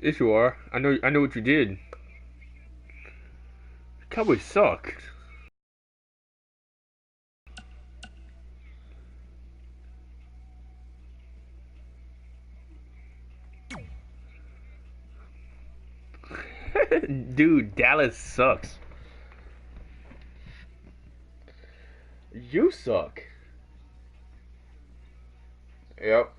Yes, you are. I know. I know what you did. Cowboys suck. Dude, Dallas sucks. You suck. Yep.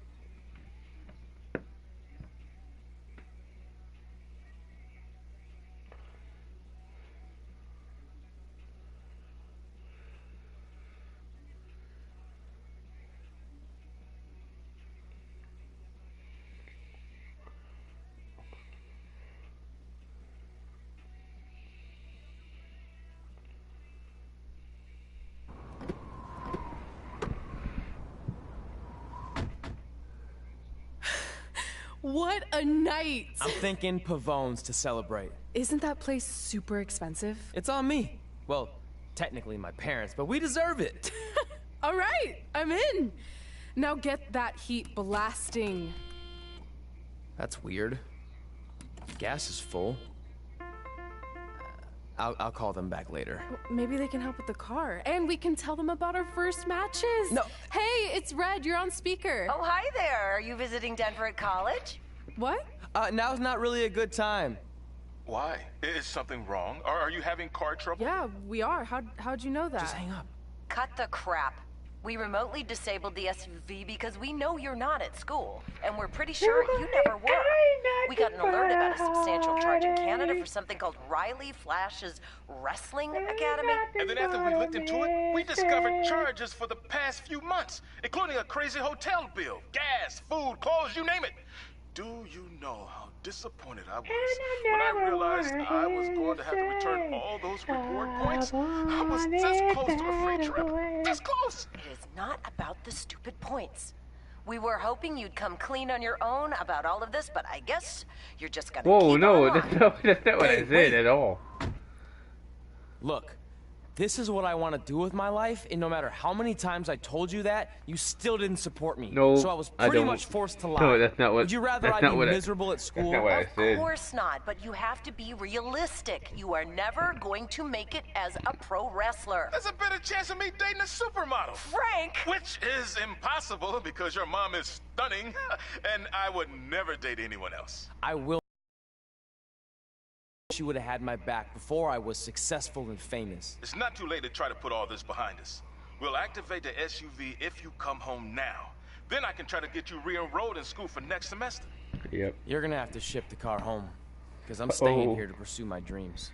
What a night! I'm thinking Pavone's to celebrate. Isn't that place super expensive? It's on me. Well, technically my parents, but we deserve it. All right, I'm in. Now get that heat blasting. That's weird. Gas is full. I'll call them back later. Maybe they can help with the car. And we can tell them about our first matches. No. Hey, it's Red. You're on speaker. Oh, hi there. Are you visiting Denver at college? What? Now's not really a good time. Why? Is something wrong? Or are you having car trouble? Yeah, we are. How'd you know that? Just hang up. Cut the crap. We remotely disabled the SUV because we know you're not at school, and we're pretty sure you never were. We got an alert about a substantial charge in Canada for something called Riley Flash's Wrestling Academy. And then after we looked into it, we discovered charges for the past few months, including a crazy hotel bill, gas, food, clothes, you name it. Do you know how disappointed I was when I realized I was going to have to return all those reward points? I was this close to a free trip. This close! It is not about the stupid points. We were hoping you'd come clean on your own about all of this, but I guess you're just gonna Whoa, keep no, on. that's not what I Hey, said wait. at all. Look, this is what I want to do with my life, and no matter how many times I told you that, you still didn't support me. No, so I was I pretty don't. much forced to lie. No, that's not what. Would you rather that's I not be what miserable at school? That's not what I Of said. course not, but you have to be realistic. You are never going to make it as a pro wrestler. There's a better chance of me dating a supermodel. Frank! Which is impossible because your mom is stunning, and I would never date anyone else. I will. She would have had my back before I was successful and famous. It's not too late to try to put all this behind us. We'll activate the SUV if you come home now. Then I can try to get you re-enrolled in school for next semester. Yep. You're gonna have to ship the car home, because I'm staying Uh-oh. here to pursue my dreams.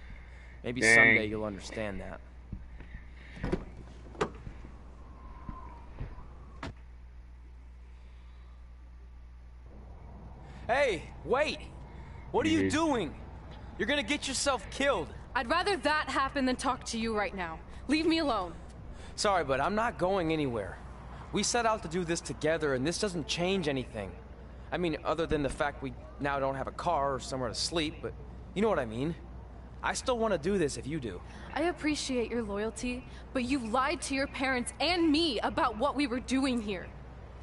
Maybe Dang. someday you'll understand that. Hey, wait! What are you Mhm. doing? You're gonna get yourself killed. I'd rather that happen than talk to you right now. Leave me alone. Sorry, but I'm not going anywhere. We set out to do this together, and this doesn't change anything. I mean, other than the fact we now don't have a car or somewhere to sleep, but you know what I mean. I still want to do this if you do. I appreciate your loyalty, but you lied to your parents and me about what we were doing here.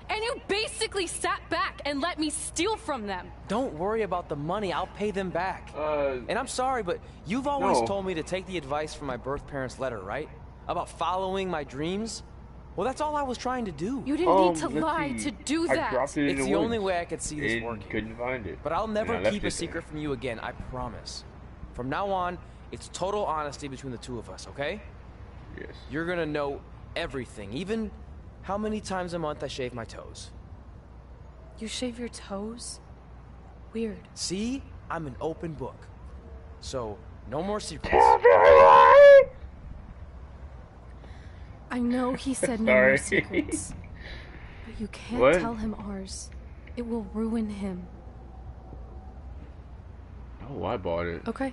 And you basically sat back and let me steal from them. Don't worry about the money, I'll pay them back. And I'm sorry, but you've always No. told me to take the advice from my birth parents' letter, right? About following my dreams? Well, that's all I was trying to do. You didn't need to let's lie see. to do I that. dropped it in It's the woods only way I could see this and working. couldn't find it. But I'll never And I left keep a it secret from you again, I promise. From now on, it's total honesty between the two of us, okay? Yes. You're gonna know everything, even how many times a month I shave my toes. You shave your toes? Weird. See? I'm an open book. So, no more secrets. I know he said no more Sorry. secrets. But you can't What? tell him ours. It will ruin him. Oh, I bought it. Okay.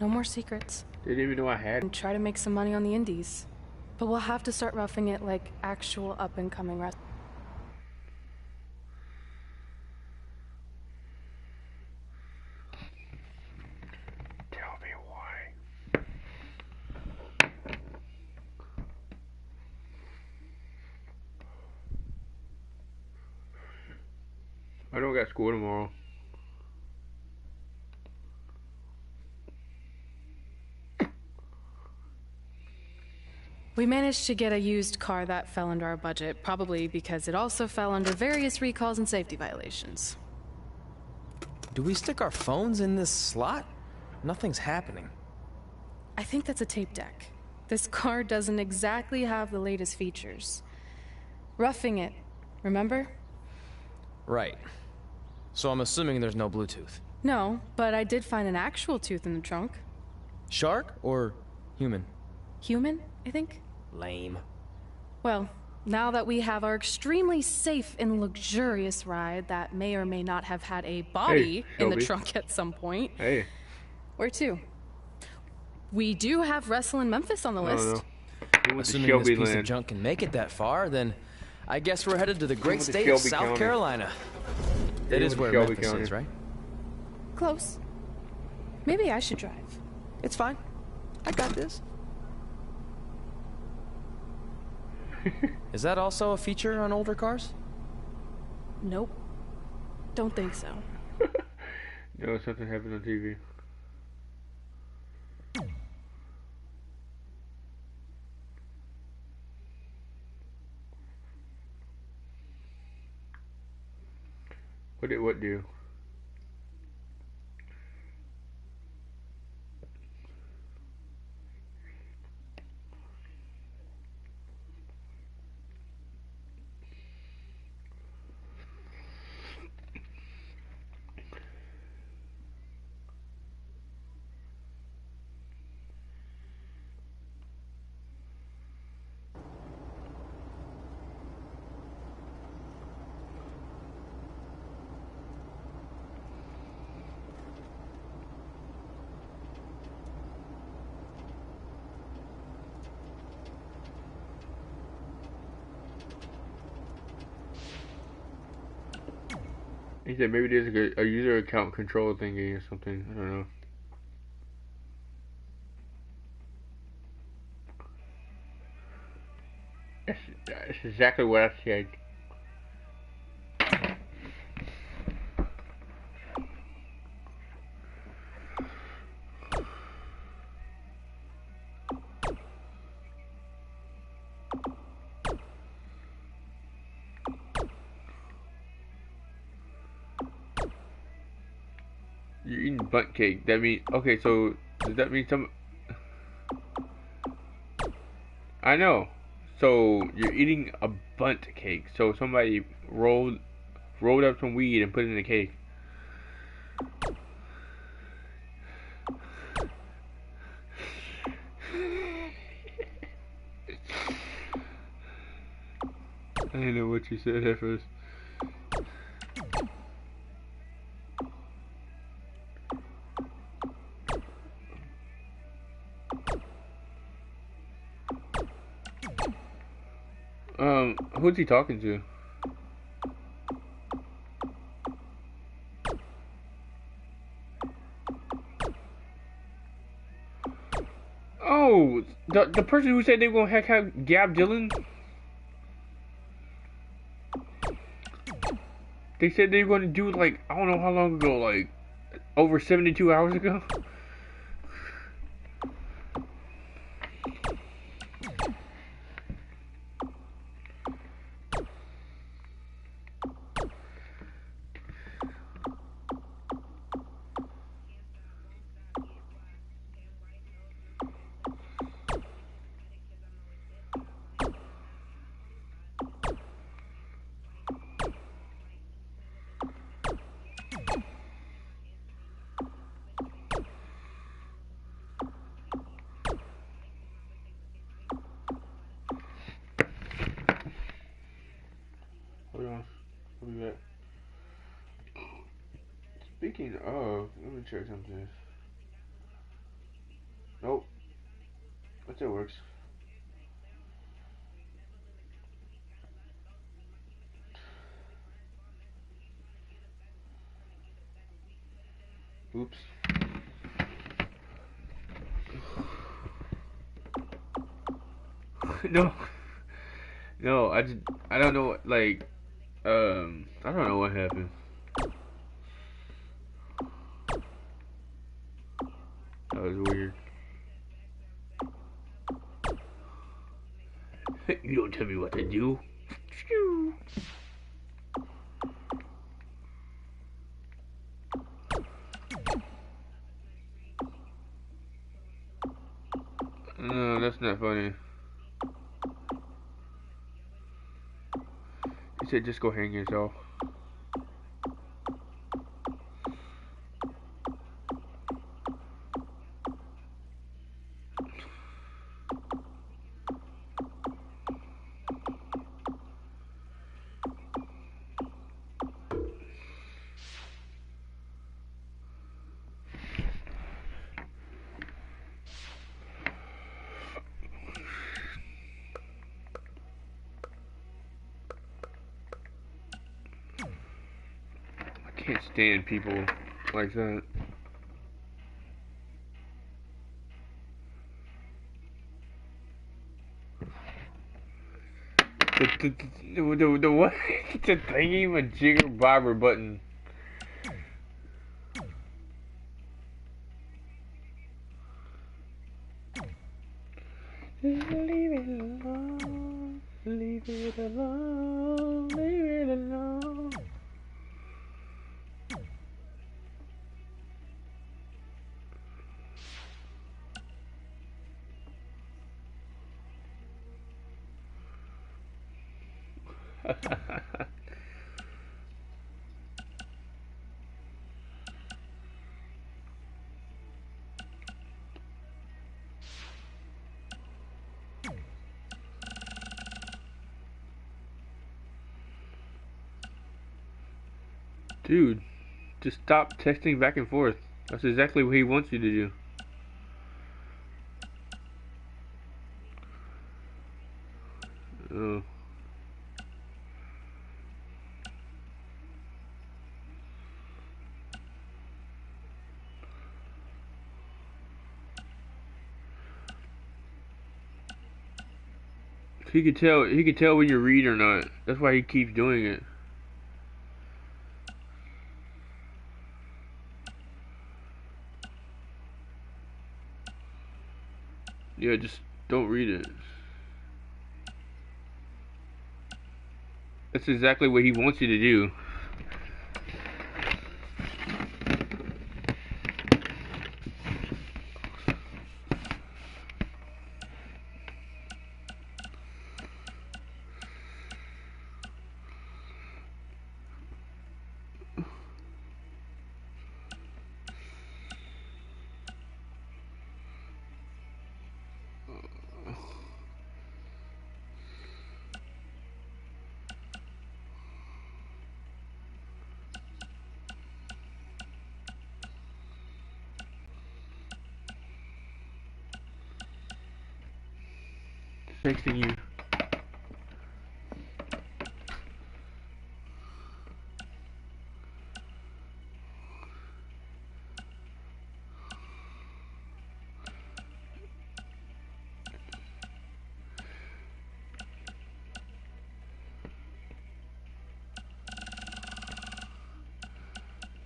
No more secrets. Didn't even know I had. And try to make some money on the indies. But we'll have to start roughing it like actual up-and-coming wrestlers. Tell me why. I don't got school tomorrow. We managed to get a used car that fell under our budget, probably because it also fell under various recalls and safety violations. Do we stick our phones in this slot? Nothing's happening. I think that's a tape deck. This car doesn't exactly have the latest features. Roughing it, remember? Right. So I'm assuming there's no Bluetooth. No, but I did find an actual tooth in the trunk. Shark or human? Human, I think? Lame. Well, now that we have our extremely safe and luxurious ride that may or may not have had a body in the trunk at some point. Hey. Where to? We do have Wrestle in Memphis on the list. Assuming this piece of junk can make it that far, then I guess we're headed to the great state of South Carolina. That is where Memphis is, right? Close. Maybe I should drive. It's fine. I got this. Is that also a feature on older cars? Nope. Don't think so. No, something happened on TV. What did what do? He said maybe there's a user account control thingy or something. I don't know. That's exactly what I said. You're eating bunt cake. That mean okay? So does that mean some? I know. So you're eating a bunt cake. So somebody rolled up some weed and put it in the cake. I didn't know what you said at first. Who's he talking to? Oh, the person who said they were gonna have Gab Dylan? They said they were gonna do it like, I don't know how long ago, like over 72 hours ago. Hold on, I'll be back. Speaking of, let me check something. Nope, that still works. Oops. No, no, I don't know. Like, I don't know what happened. was weird. You don't tell me what to do. No, that's not funny. He said just go hang yourself. I can't stand people like that. The what? The thingy with jigger bobber button. Leave it alone. Leave it alone. Leave it alone. Dude, just stop texting back and forth. That's exactly what he wants you to do. Oh. He could tell when you read or not. That's why he keeps doing it. Yeah, just don't read it. That's exactly what he wants you to do. Texting you.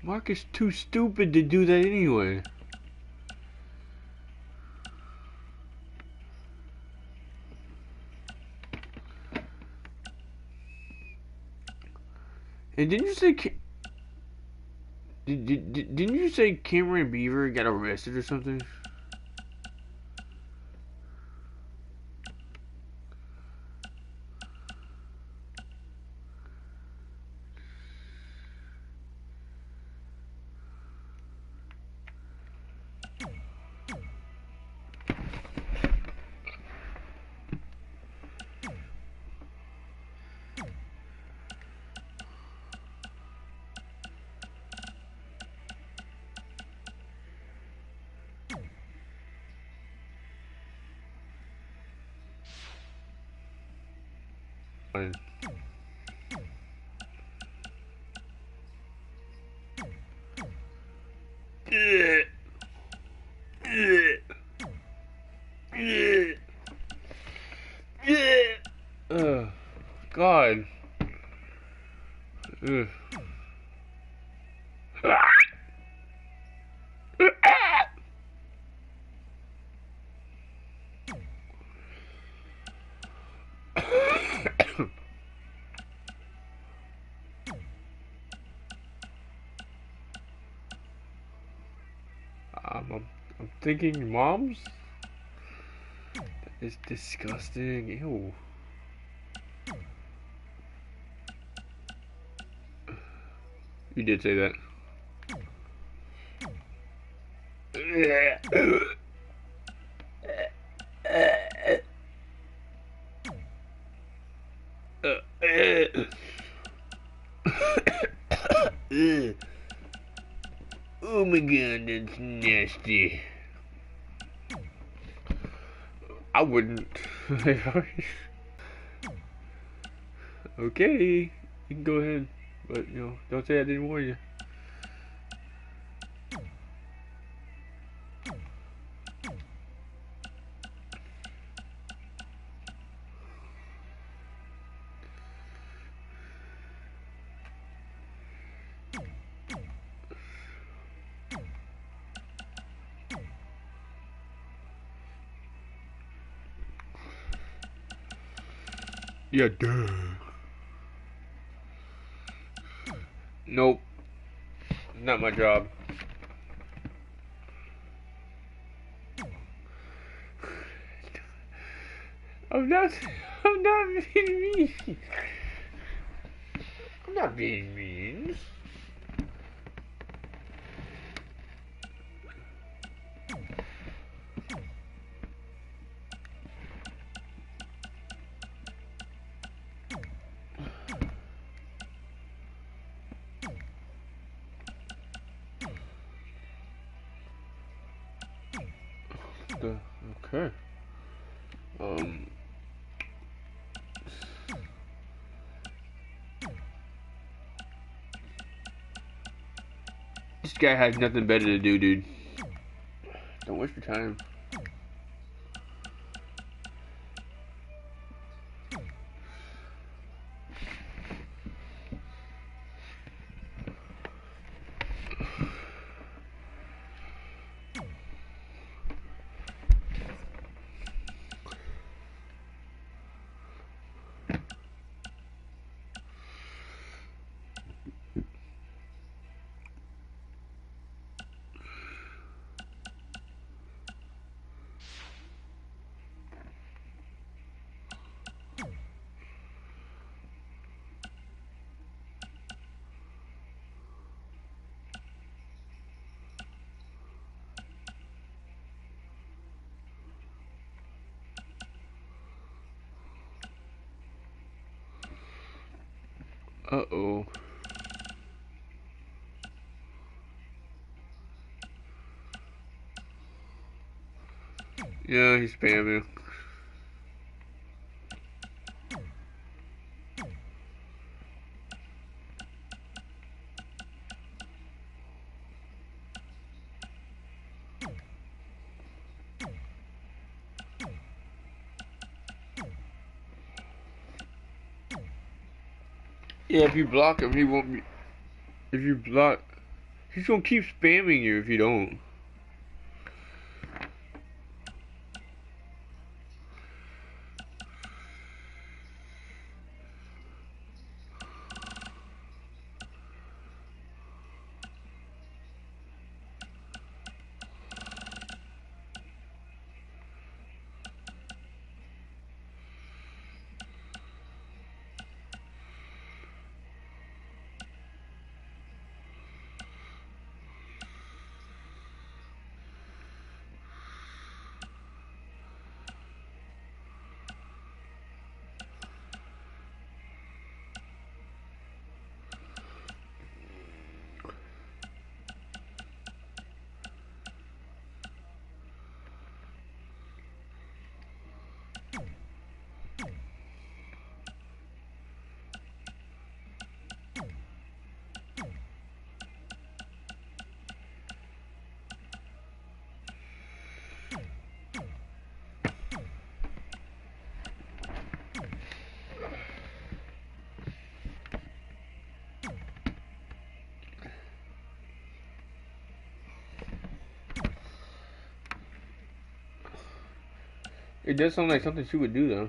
Mark is too stupid to do that anyway. And didn't you say didn't you say Cameron Beaver got arrested or something? Fine. God. Ugh. I'm thinking moms? It's disgusting. Ew. You did say that. Oh my god, that's nasty. I wouldn't. Okay, you can go ahead, but you know, don't say I didn't warn you. Yeah, duh. Nope, not my job. I'm not. I'm not being mean. I'm not being mean. Okay. This guy has nothing better to do, dude. Don't waste your time. Uh-oh. Yeah, he's spamming. Yeah, if you block him, he won't be. If you block, he's gonna keep spamming you if you don't. It does sound like something she would do, though.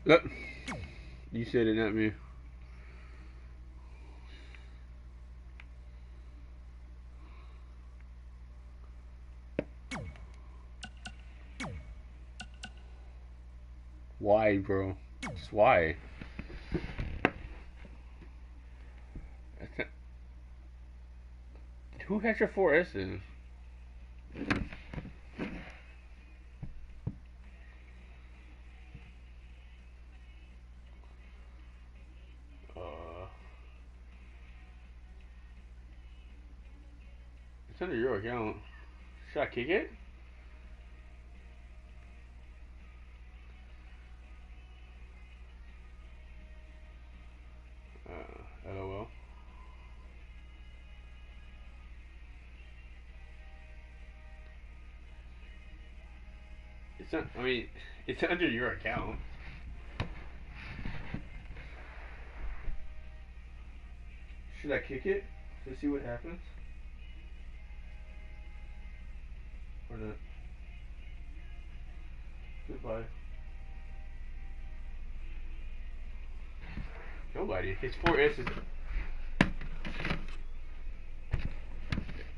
Look, you said it, not me. Why, bro? Just why? That's not... Who has your 4S's? It's under your account. Should I kick it? LOL. It's not, I mean, it's under your account. Should I kick it to see what happens? Or not? Goodbye. Nobody. It's 4S's.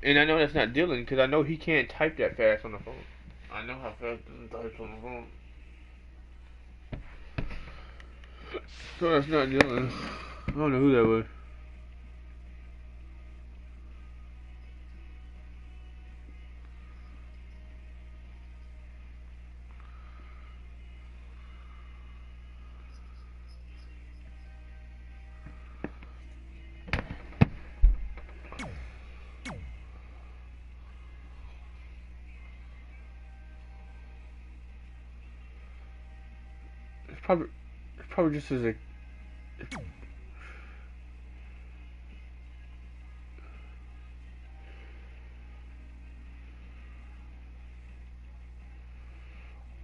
And I know that's not Dylan, because I know he can't type that fast on the phone. I know how fast Dylan types on the phone. So that's not Dylan. I don't know who that was. It's probably just as a...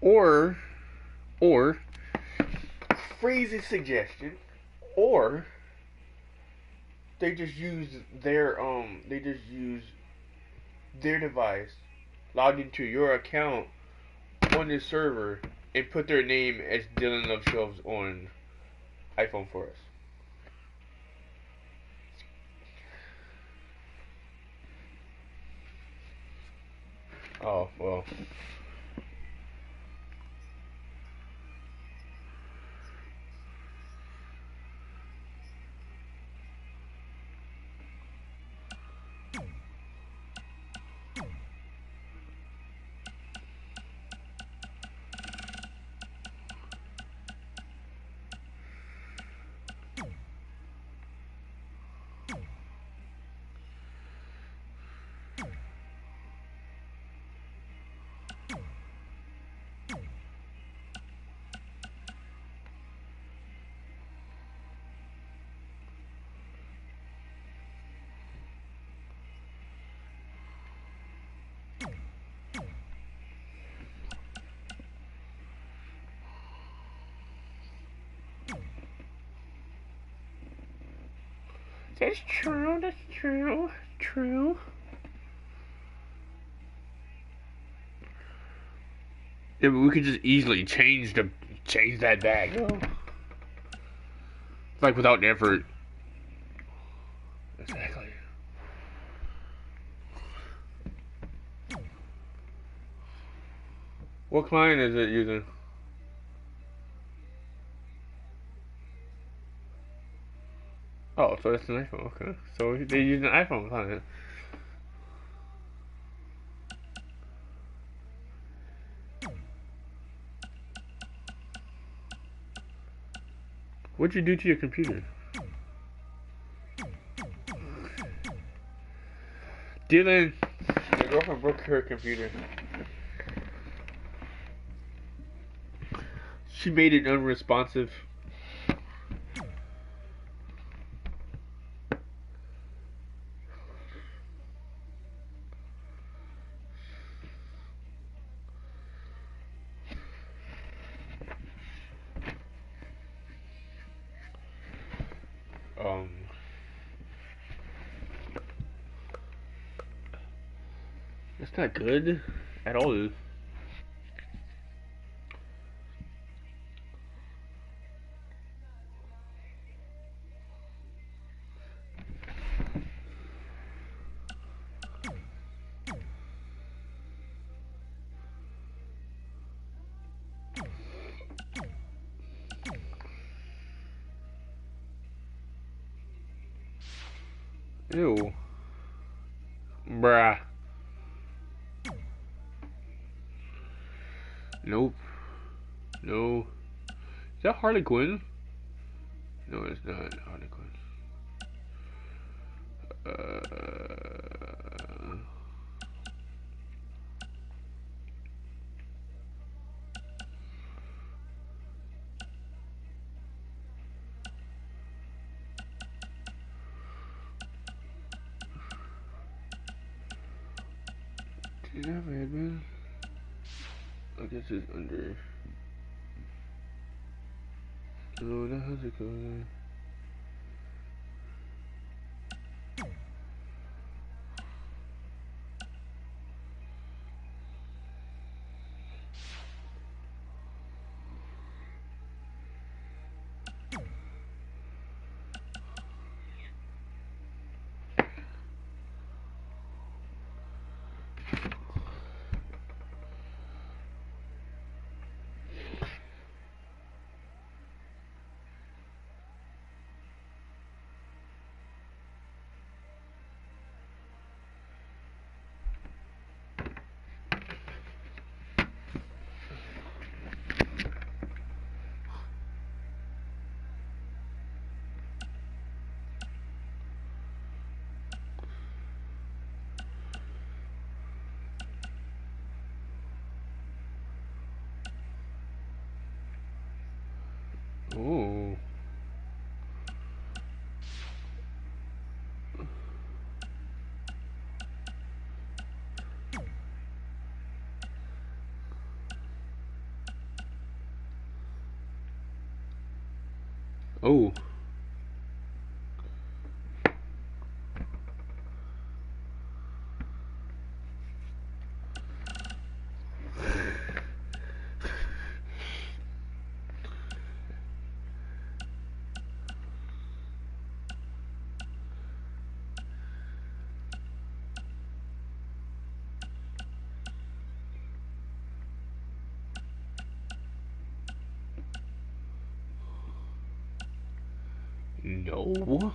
Or, crazy suggestion, or they just use their device, logged into your account on this server, and put their name as Dylan Love Shelves on iPhone 4S. Oh, well. That's true, true. Yeah, but we could just easily change that back. Like without effort. Exactly. What client is it using? Oh, so it's an iPhone, okay. So they use an iPhone client. What'd you do to your computer? Dylan, your girlfriend broke her computer. She made it unresponsive. That's not good at all. Ew. Bruh. Nope. No. Is that Harley Quinn? No, it's not Harley Quinn. Did I have a headband? I guess it's under. No, that has a color. Oh. Oh. No.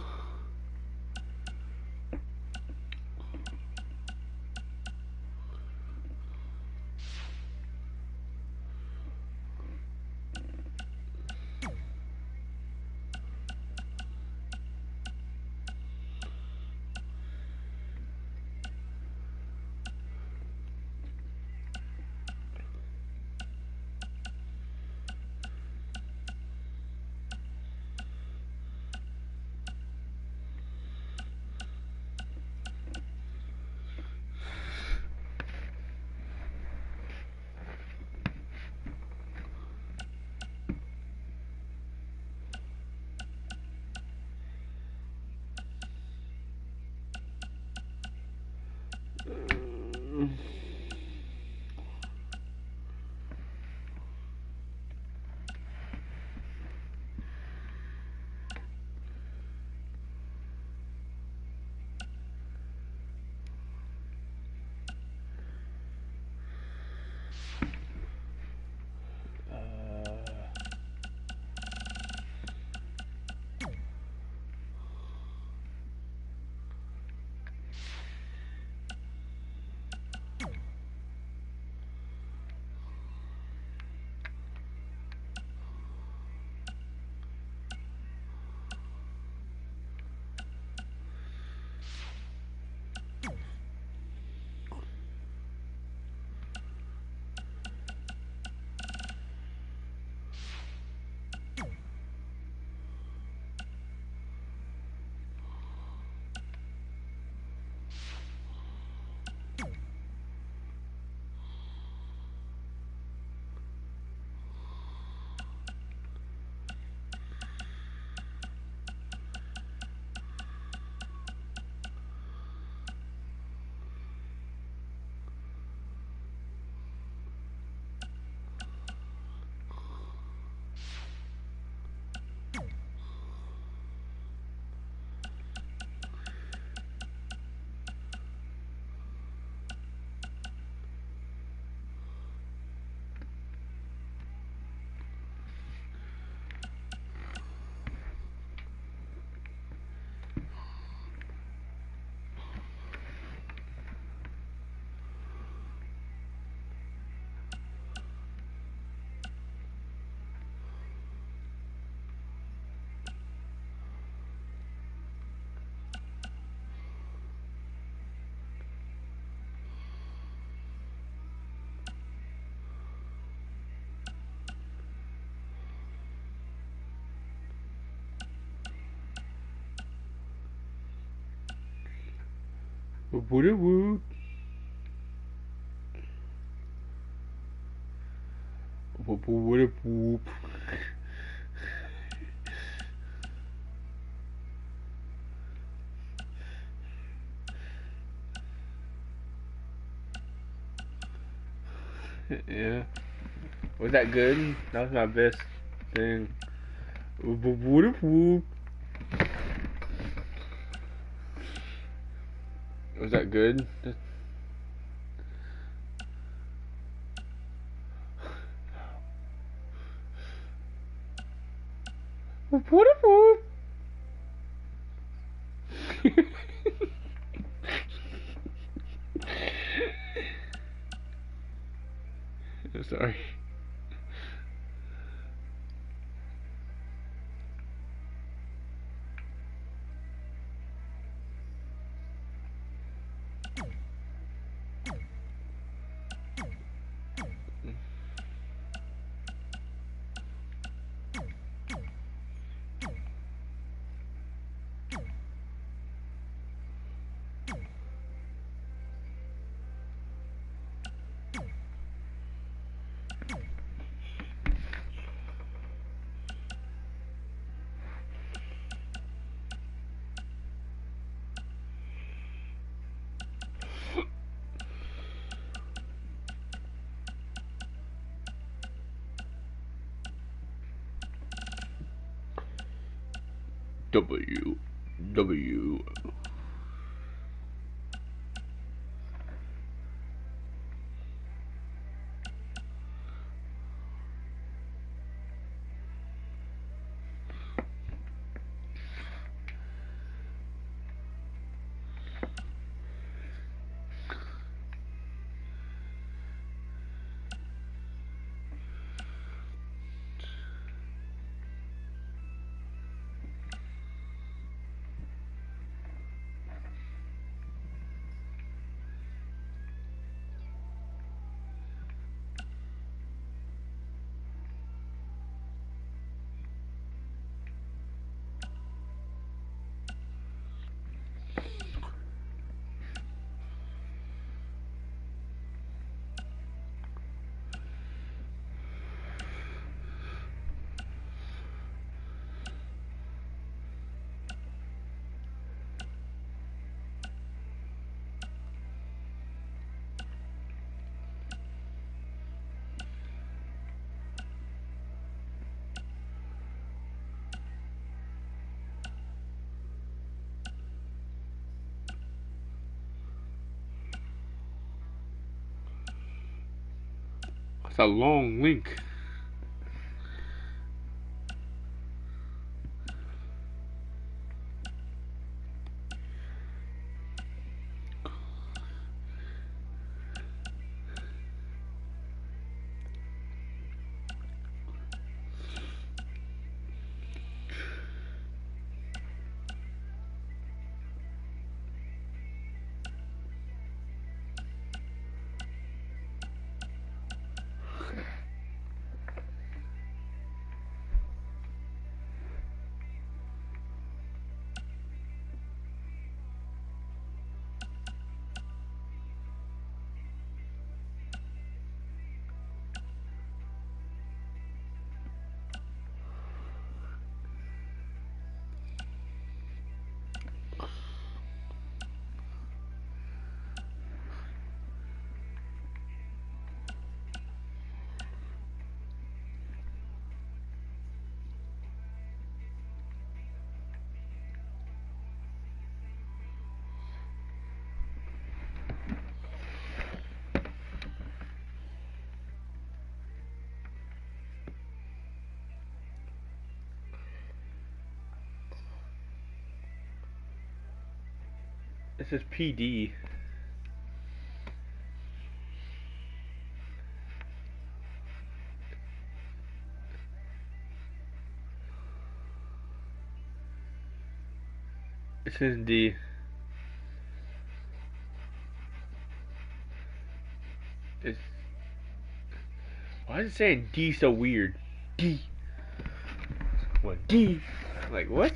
Woody woo. Woody whoop. Yeah. Was that good? That was my best thing. Woody whoop. Was that good? Woody whoop. I'm sorry. W. It's a long link. This is PD. This is D. It's, why is it saying D so weird? D. What? D. Like what?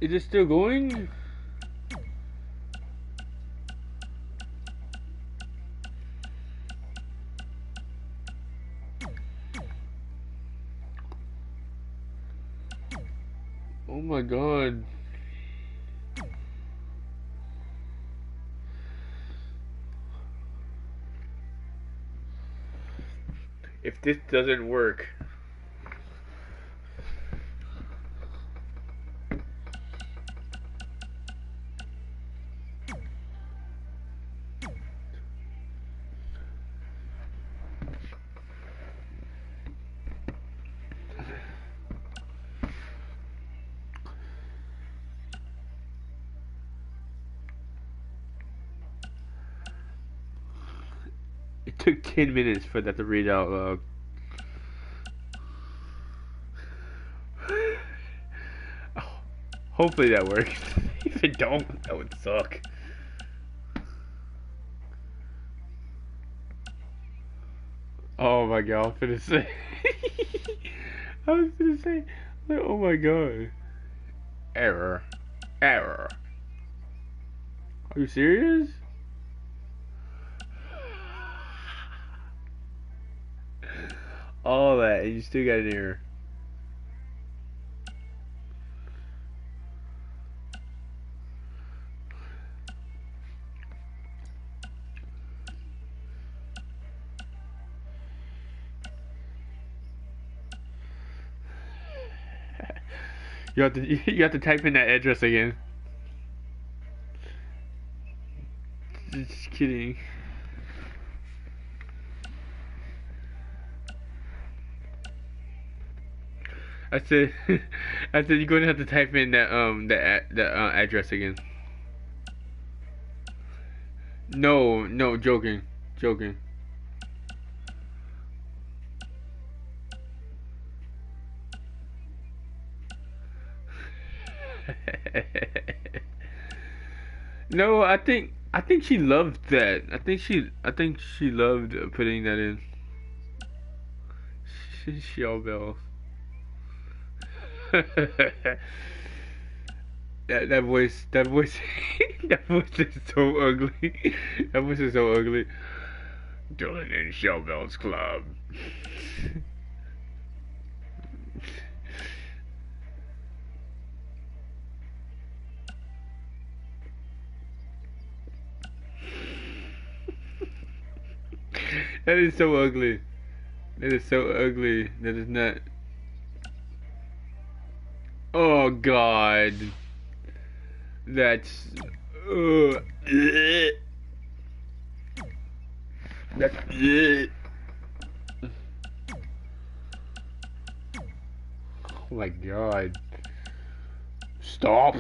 Is it still going? Oh my god. If this doesn't work, it took 10 minutes for that to read out loud. Hopefully that works. If it don't, that would suck. Oh my god, I was gonna say. I was gonna say, like, oh my god. Error. Error. Are you serious? All that, and you still got an error. You have to type in that address again. Just kidding. I said, I said you're gonna have to type in that address again. No, no, joking, joking. No, I think she loved that. I think she loved putting that in. Shell bells. that voice that voice is so ugly. That voice is so ugly. Dylan and Shell Bells Club. That is so ugly. That is so ugly. That is not. Oh god. That's. That's. Oh my god. Stop.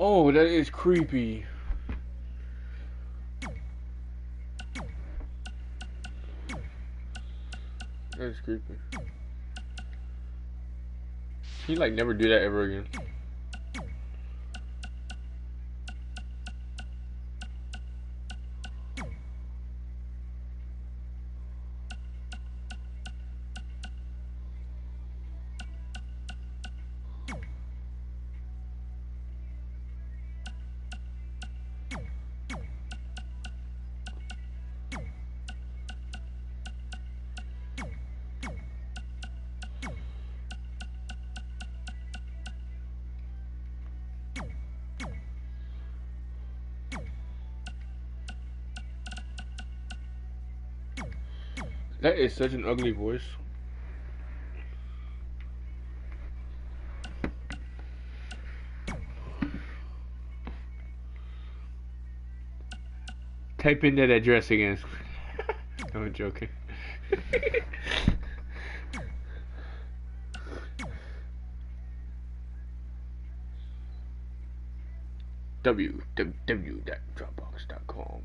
Oh, that is creepy. That is creepy. He like never do that ever again. That is such an ugly voice. Type in that address again. I'm joking. www.dropbox.com.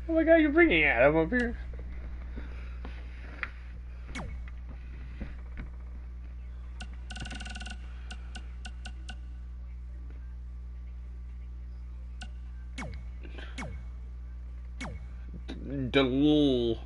Oh my god, you're bringing Adam up here. Delul.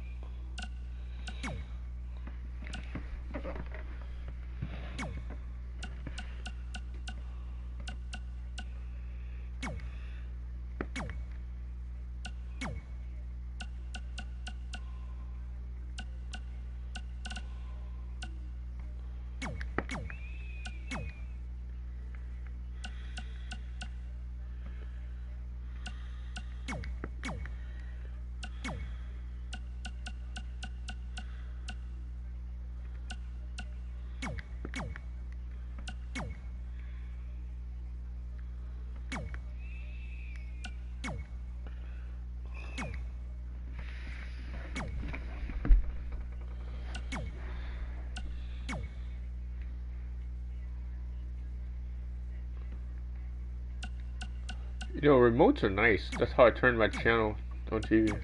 You know, remotes are nice. That's how I turn my channel on TV.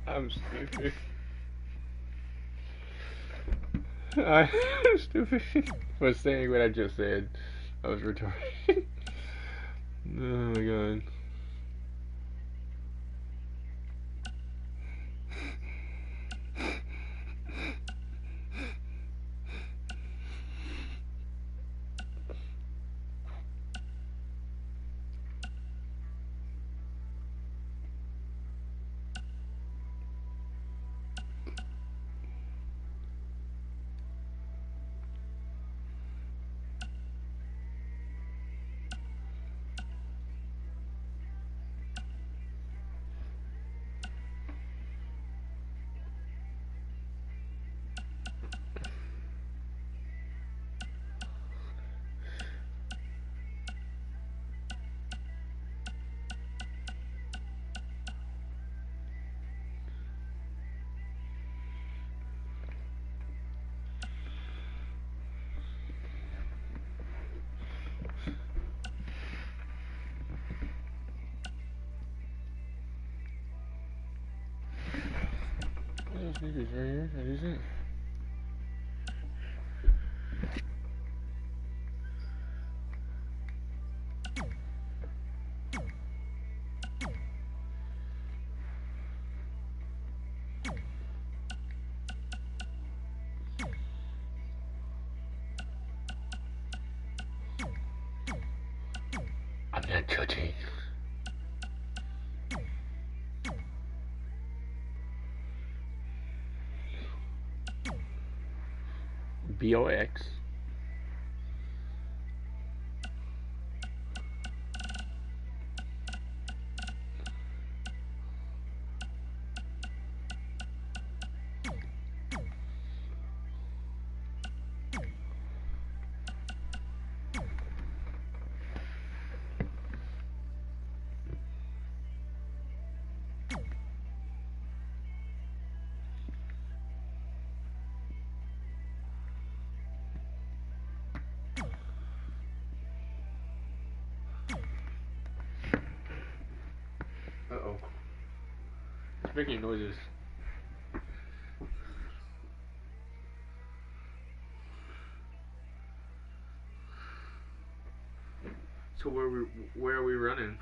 I'm stupid. I'm stupid for saying what I just said. I was retarded. Oh my god. Those niggas right here. That is it. I'm not judging. BOX. making noises. So where are we running?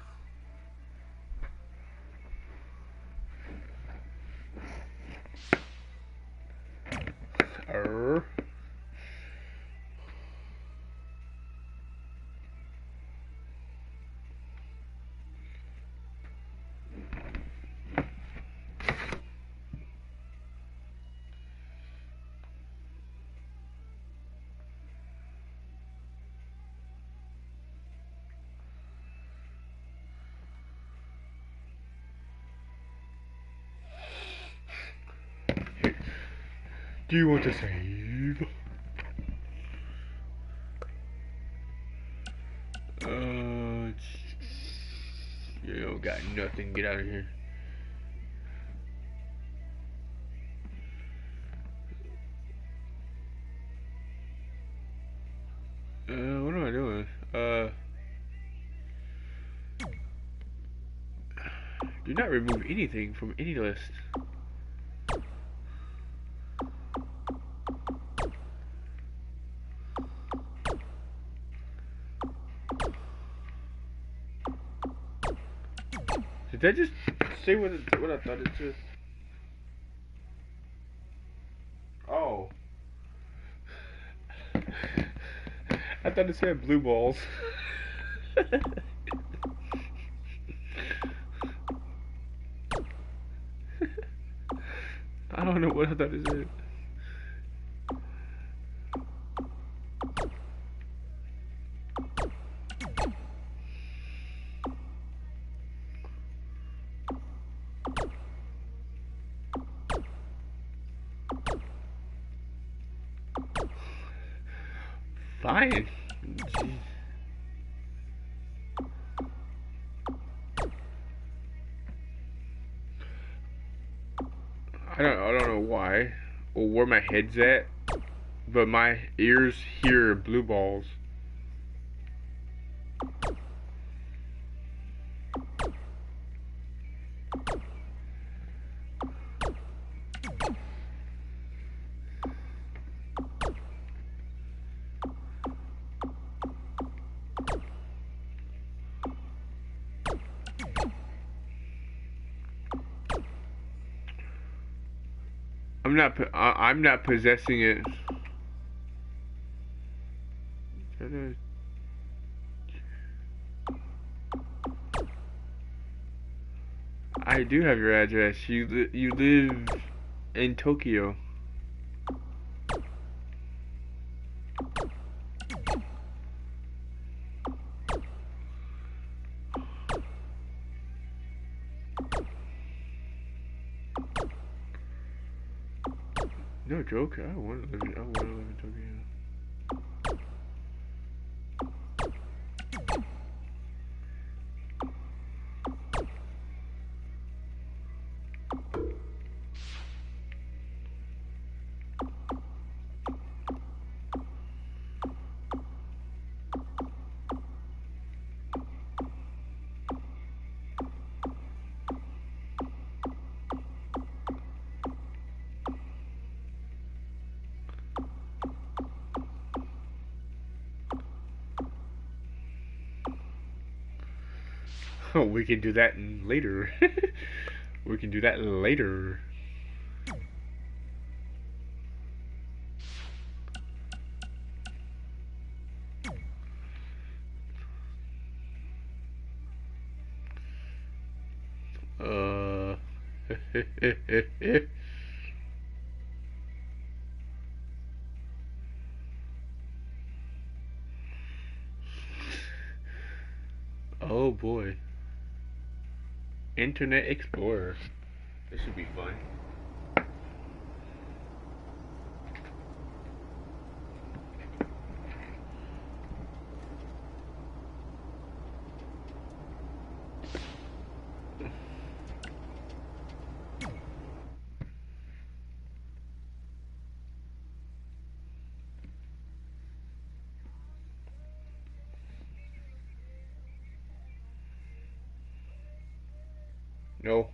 Do you want to save? You don't got nothing. Get out of here. What am I doing? Do not remove anything from any list. Did that just say what I thought it said? Oh. I thought it said blue balls. I don't know what I thought it said. Fine. Jeez. I don't know why or where my head's at, but my ears hear blue balls. I'm not possessing it. I do have your address. You live in Tokyo. No joke. I want to live in Tokyo. Oh, we can do that later. We can do that later. Oh boy. Internet Explorer. This should be fun. No.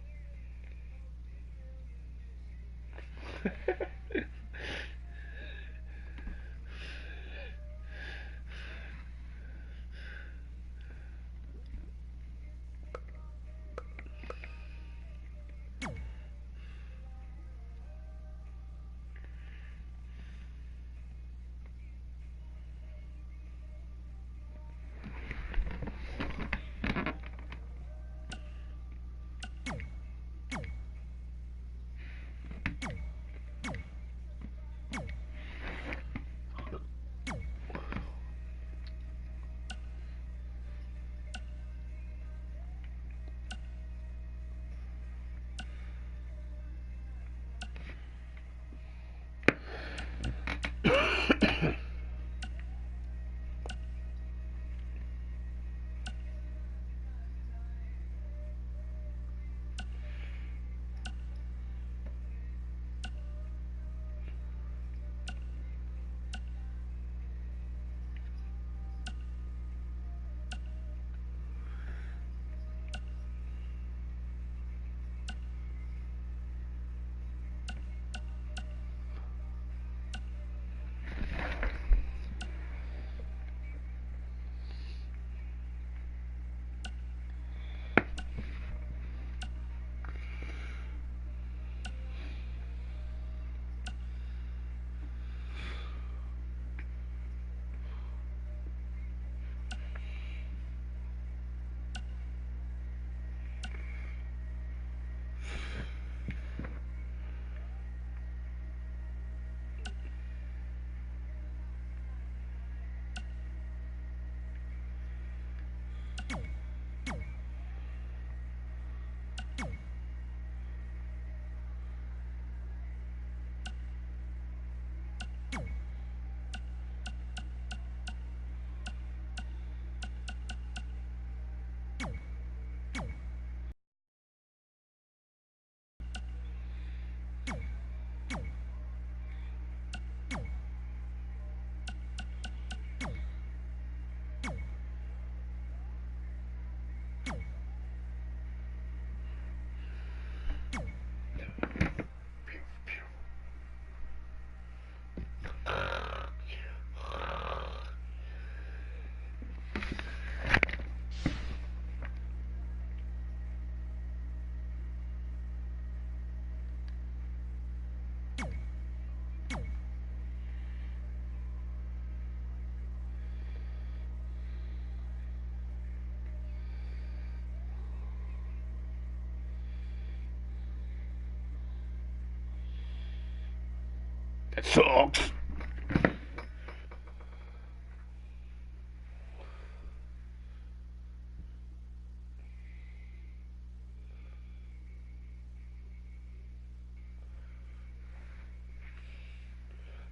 That sucks.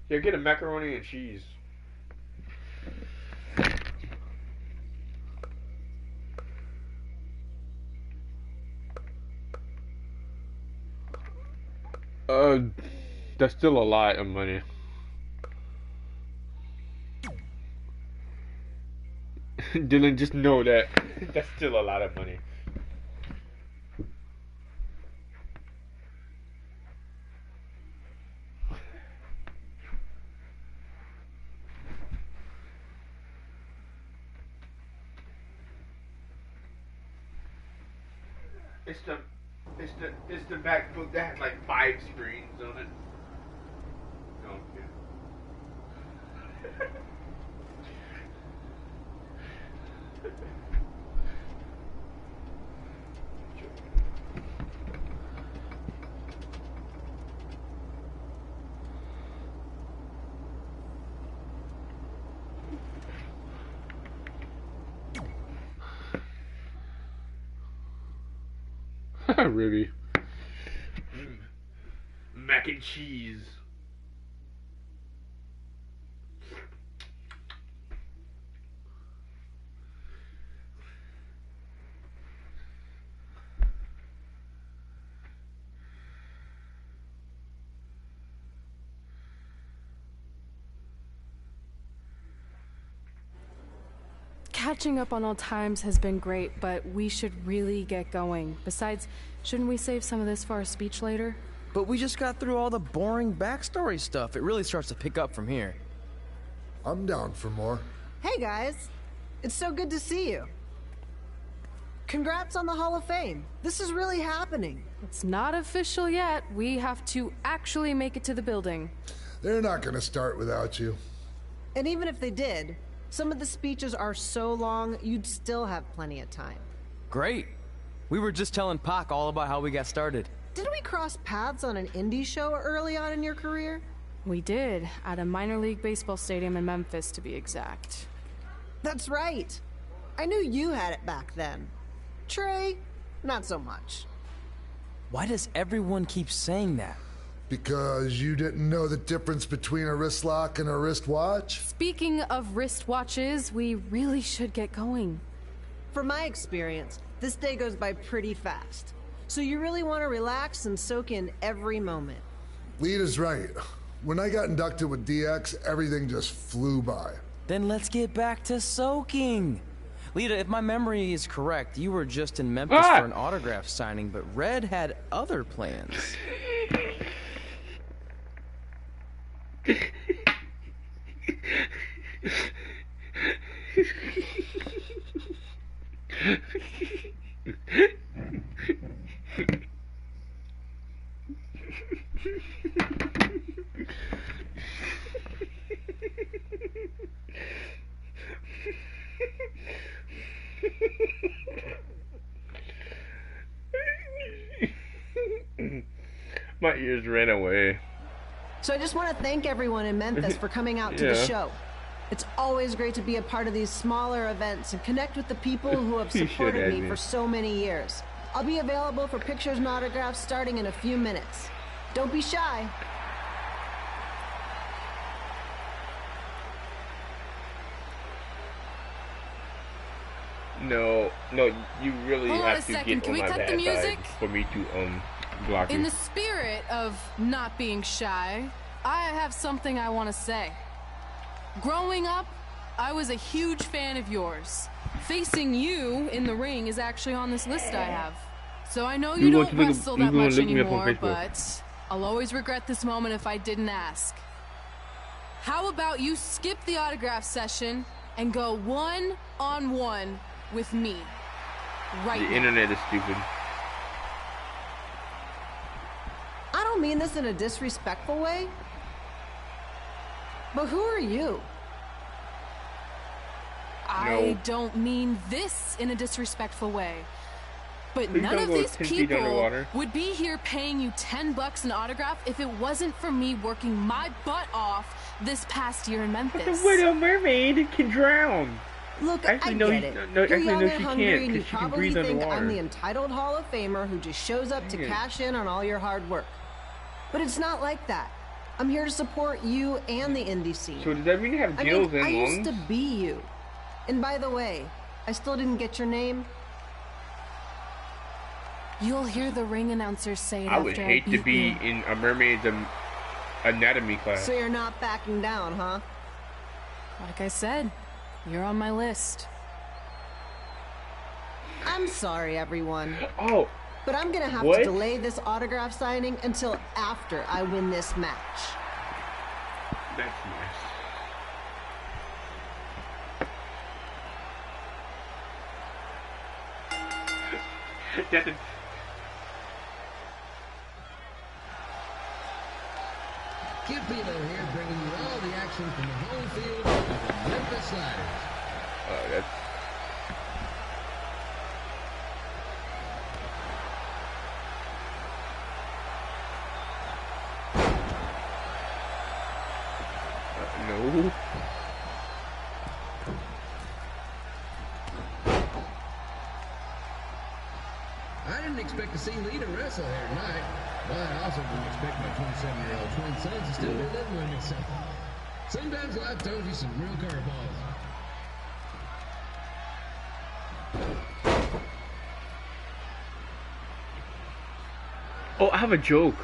Yeah, get a macaroni and cheese. Uh, that's still a lot of money. Dylan, just know that that's still a lot of money. It's the MacBook that has like 5 screens on it. Oh, yeah. Really? Mac and cheese. Catching up on old times has been great, but we should really get going. Besides, shouldn't we save some of this for our speech later? But we just got through all the boring backstory stuff. It really starts to pick up from here. I'm down for more. Hey guys, it's so good to see you. Congrats on the Hall of Fame. This is really happening. It's not official yet. We have to actually make it to the building. They're not gonna start without you. And even if they did, some of the speeches are so long, you'd still have plenty of time. Great. We were just telling Pac all about how we got started. Didn't we cross paths on an indie show early on in your career? We did, at a minor league baseball stadium in Memphis, to be exact. That's right. I knew you had it back then. Trey, not so much. Why does everyone keep saying that? Because you didn't know the difference between a wrist lock and a wristwatch? Speaking of wristwatches, we really should get going. From my experience, this day goes by pretty fast. So you really want to relax and soak in every moment. Lita's right. When I got inducted with DX, everything just flew by. Then let's get back to soaking. Lita, if my memory is correct, you were just in Memphis for an autograph signing, but Red had other plans. My ears ran away. So I just want to thank everyone in Memphis for coming out to the show. It's always great to be a part of these smaller events and connect with the people who have supported me for so many years. I'll be available for pictures and autographs starting in a few minutes. Don't be shy. No, you really Hold on have a to second. get Can on we my cut bad the music? side for me to block you. In the spirit of not being shy, I have something I want to say. Growing up, I was a huge fan of yours. Facing you in the ring is actually on this list I have. So I know you don't wrestle that much anymore, but I'll always regret this moment if I didn't ask. How about you skip the autograph session and go one-on-one with me right now? The internet is stupid. I don't mean this in a disrespectful way, but who are you? I don't mean this in a disrespectful way. But Please none don't of go these 10 feet people underwater. would be here paying you $10 an autograph if it wasn't for me working my butt off this past year in Memphis. The widow mermaid can drown. Look, Actually, I no, get it. no, You're actually, young no, and she hungry, can't, and you 'cause she can probably breathe think underwater. I'm the entitled Hall of Famer who just shows up to Yeah. cash in on all your hard work. But it's not like that. I'm here to support you and the indie scene. So does that mean you have gills and I lungs? used to be you. And by the way, I still didn't get your name. You'll hear the ring announcer say it I would after hate to beat be you. in a mermaid's anatomy class. So you're not backing down, huh? Like I said, you're on my list. I'm sorry, everyone. Oh, But I'm gonna have What? to delay this autograph signing until after I win this match. that's nice. That's a, Kid Pino here, bringing you all the action from the home field of the Memphis Sliders. that's no. I didn't expect to see Lita wrestle here tonight, but I also didn't expect my 27-year-old twin sons to still be living with me, so sometimes life throws you some real curveballs. Oh, I have a joke.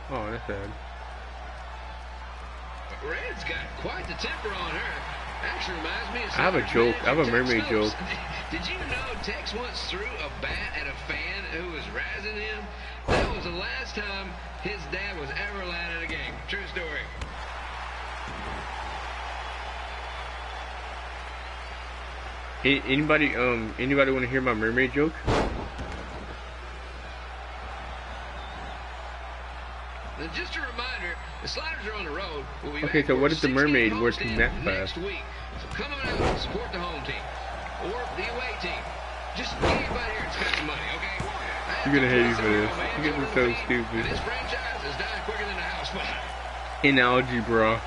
Oh, that's sad. Red's got quite the temper on her. Actually reminds me of I have a joke. I have a mermaid joke. Did you know Tex once threw a bat at a fan who was razzing him? That was the last time his dad was ever allowed at a game. True story. Anybody want to hear my mermaid joke? Just a reminder, the Sliders are on the road. We'll be Okay, back so for what a if the 16 mermaid were to homestand nap next fast? week. So come on out and support the home team or the away team. Just get anybody here and spend some money, okay? You're gonna hate me for this. You're gonna be so stupid. This franchise is dying quicker than a house fire. In algebra.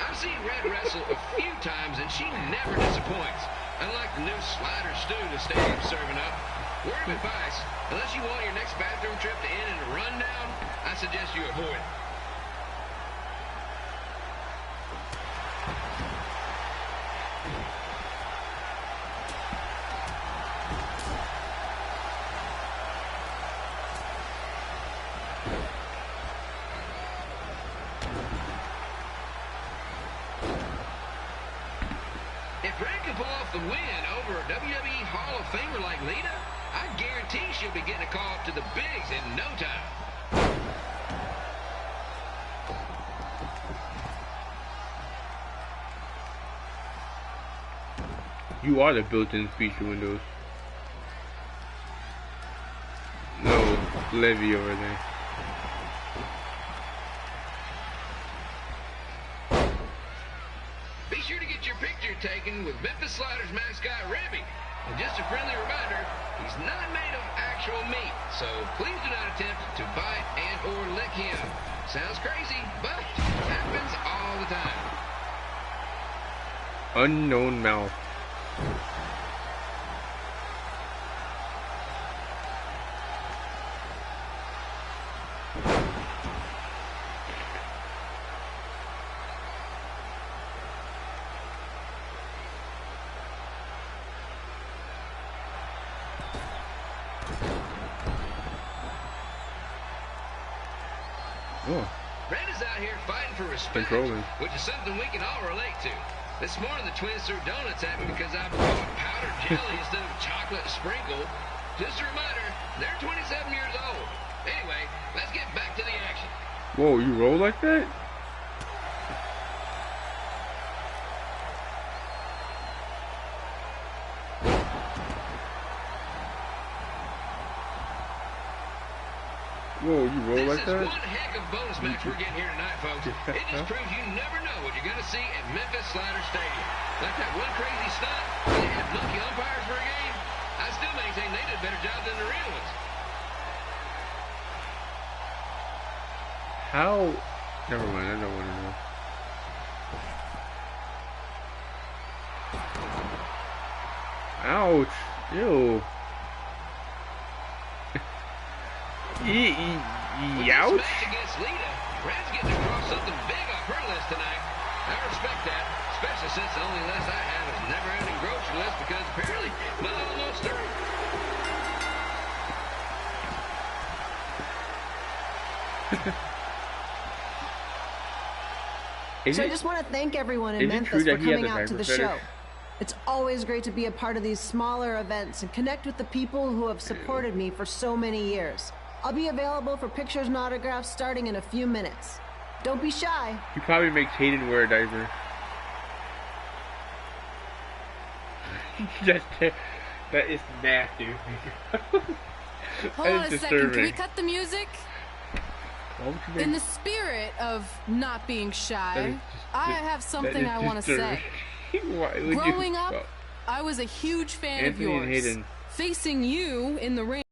I've seen Red wrestle a few times, and she never disappoints. Unlike the new slider stew the stadium's serving up. Word of advice, unless you want your next bathroom trip to end in a rundown, I suggest you avoid it. If Brad can pull off the win over a WWE Hall of Famer like Lita, I guarantee she'll be getting a call up to the bigs in no time. You are the built-in feature windows. No, Levy over there. Be sure to get your picture taken with Memphis Sliders mascot Rebby. And just a friendly reminder, he's not made of actual meat, so please do not attempt to bite and or lick him. Sounds crazy, but happens all the time. Unknown mouth. Oh. Red is out here fighting for respect, Controlling. which is something we can all relate to. This morning the twins threw donuts at me because I brought powdered jelly instead of chocolate sprinkle. Just a reminder, they're 27 years old. Anyway, let's get back to the action. Whoa, you roll like that? Whoa, you roll like that? This is one heck of a bonus match we're getting here tonight, folks. It just proves you never know what you're going to see at Memphis Slider Stadium. Like that one crazy stunt, they had monkey umpires for a game. I still maintain they did a better job than the real ones. How? Never mind, I don't want to know. Ouch! Ew! Ouch! Match against Lita, Red's getting across something big off her list tonight. I respect that, especially since the only list I have is a never-ending grocery list because apparently my almost through. So I just want to thank everyone in Memphis for coming out to the show. It's always great to be a part of these smaller events and connect with the people who have supported me for so many years. I'll be available for pictures and autographs starting in a few minutes. Don't be shy. He probably makes Hayden wear a diaper. That is nasty. Hold on a second. Can we cut the music? In the spirit of not being shy, I have something I want to say. Growing up, I was a huge fan of yours. Facing you in the ring.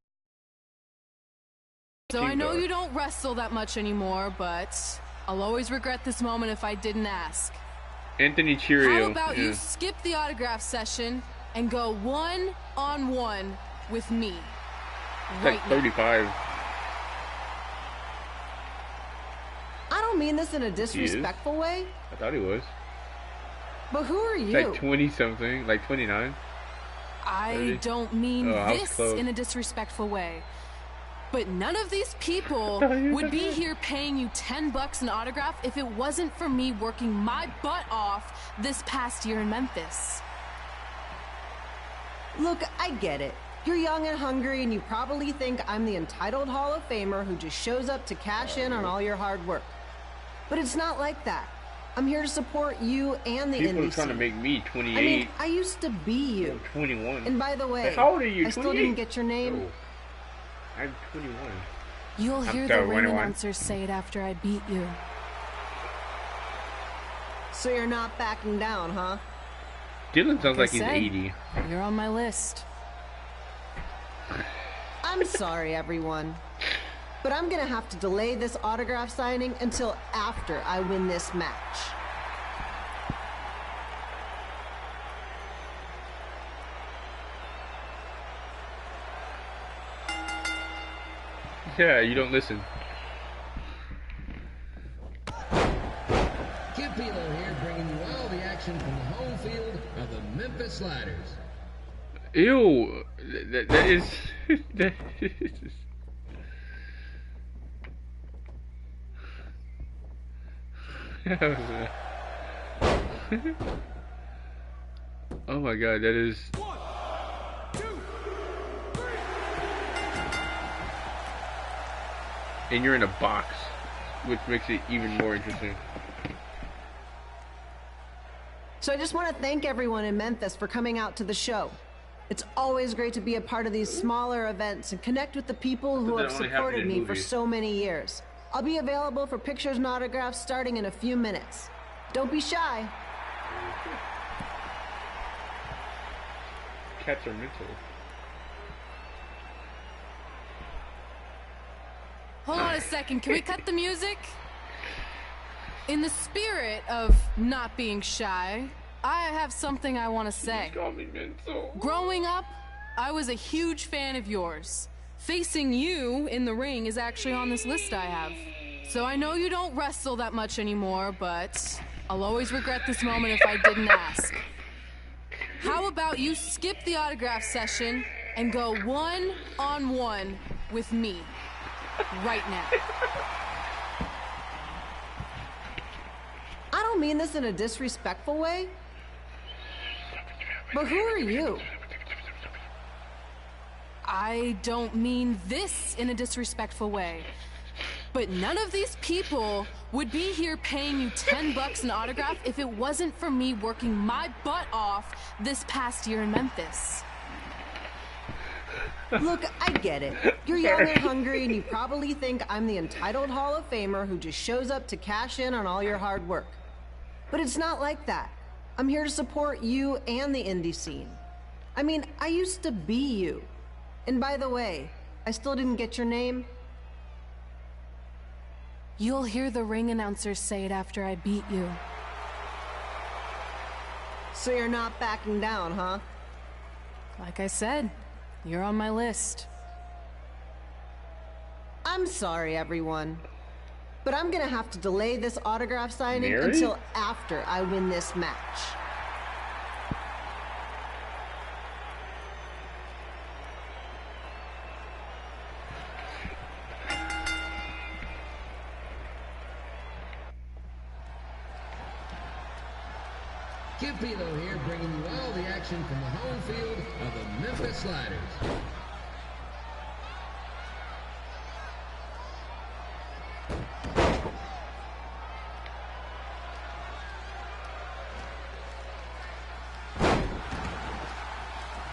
So I know you don't wrestle that much anymore, but I'll always regret this moment if I didn't ask. Anthony Cheerio. How about you skip the autograph session and go one-on-one with me? Right now. 35. I don't mean this in a disrespectful way. I thought he was. But who are you? Like 20-something, like 29. I don't mean this in a disrespectful way. But none of these people would be here paying you $10 an autograph if it wasn't for me working my butt off this past year in Memphis. Look, I get it. You're young and hungry, and you probably think I'm the entitled Hall of Famer who just shows up to cash in on all your hard work. But it's not like that. I'm here to support you and the indie scene. People are trying to make me 28. I mean, I used to be you. I'm 21. And by the way, how old are you? I still didn't get your name. Oh, I'm 21. You'll hear the ring announcers say it after I beat you. So you're not backing down, huh? Dylan sounds like he's 80. You're on my list. I'm sorry, everyone. But I'm gonna have to delay this autograph signing until after I win this match. Yeah, you don't listen. Kip Pilo here, bringing you all the action from the home field of the Memphis Sliders. Ew, that is. That is oh my god, that is. 1, 2, 3. And you're in a box, which makes it even more interesting. So I just want to thank everyone in Memphis for coming out to the show. It's always great to be a part of these smaller events and connect with the people who have supported me for so many years. I'll be available for pictures and autographs starting in a few minutes. Don't be shy. Cats are mental. Hold on a second, can we cut the music? In the spirit of not being shy, I have something I want to say. Growing up, I was a huge fan of yours. Facing you in the ring is actually on this list I have. So I know you don't wrestle that much anymore, but I'll always regret this moment if I didn't ask. How about you skip the autograph session and go one-on-one with me right now? I don't mean this in a disrespectful way, but who are you? I don't mean this in a disrespectful way, but none of these people would be here paying you $10 an autograph if it wasn't for me working my butt off this past year in Memphis. Look, I get it. You're young and hungry, and you probably think I'm the entitled Hall of Famer who just shows up to cash in on all your hard work. But it's not like that. I'm here to support you and the indie scene. I mean, I used to be you. And by the way, I still didn't get your name. You'll hear the ring announcers say it after I beat you. So you're not backing down, huh? Like I said, you're on my list. I'm sorry, everyone. But I'm gonna have to delay this autograph signing Mary? until after I win this match. Kip Pilo here, bringing you all the action from the home field of the Memphis Sliders.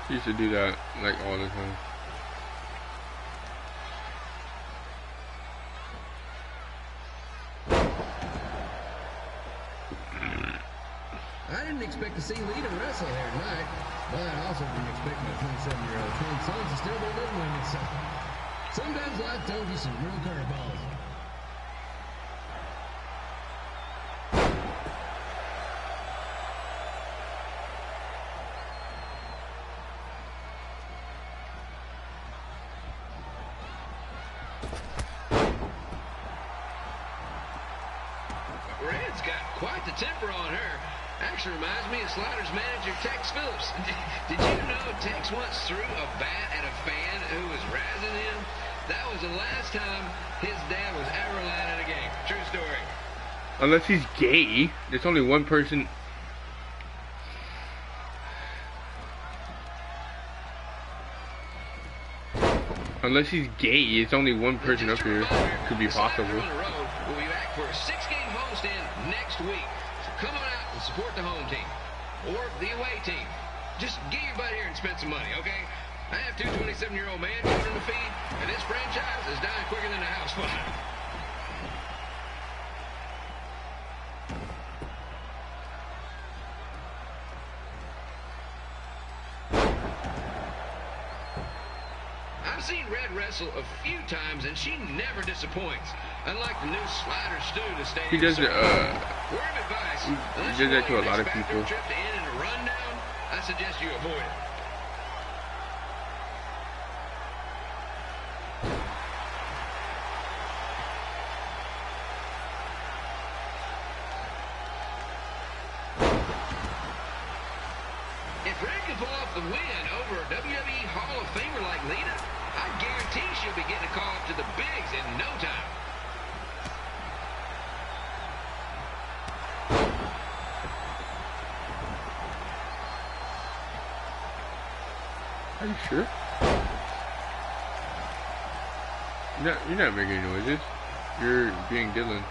She used to do that like all the time. I didn't expect to see Lita wrestle here tonight, but I also didn't expect my 27-year-old twin sons to still be living with me, so sometimes life throws you some real curveballs. Red's got quite the temper on her. Actually reminds me of Sliders manager Tex Phillips. Did you know Tex once threw a bat at a fan who was razzing him? that was the last time his dad was ever allowed at a game. True story. Unless he's gay. There's only one person. Unless he's gay, it's only one person up here. Could be possible. We'll be back for a 6-game homestand next week. So come on out and support the home team. Or the away team. Just get your butt here and spend some money, okay? I have two 27-year-old man children to feed, and this franchise is dying quicker than a house fire. I've seen Red wrestle a few times, and she never disappoints. Unlike the new slider stew the stadium. He does it. Word of advice, He does that to a lot of people. Trip to end in a rundown, I suggest you avoid it. If Red can pull off the win over a WWE Hall of Famer like Lita, I guarantee she'll be getting a call up to the bigs in no time. Are you sure? You're not making noises. You're being Dylan.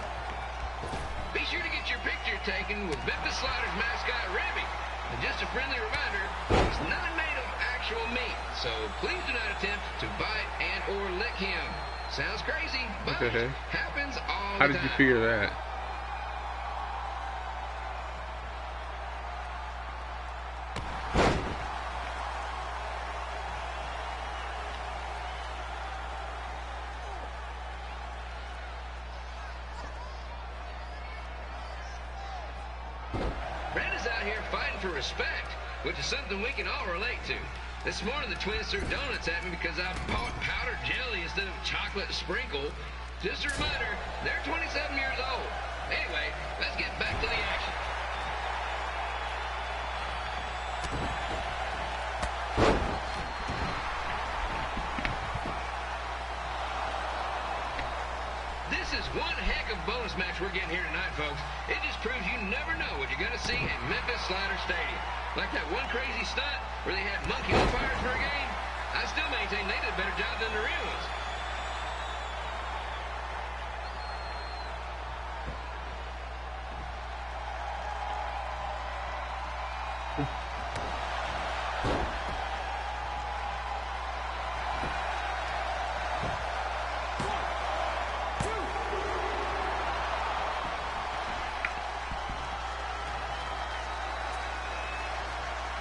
Be sure to get your picture taken with Memphis Sliders mascot Ribby. And just a friendly reminder, he's not made of actual meat, so please do not attempt to bite and or lick him. Sounds crazy, but happens all the time. How did you figure that? Respect, which is something we can all relate to. This morning the twins threw donuts at me because I bought powdered jelly instead of chocolate sprinkle. Just a reminder, they're 27 years old. Anyway, let's get back to the action. This is one heck of a bonus match we're getting here tonight, folks. It just proves you never know what you're going to see at Memphis Slider Stadium. Like that one crazy stunt where they had monkey umpires for a game. I still maintain they did a better job than the real ones.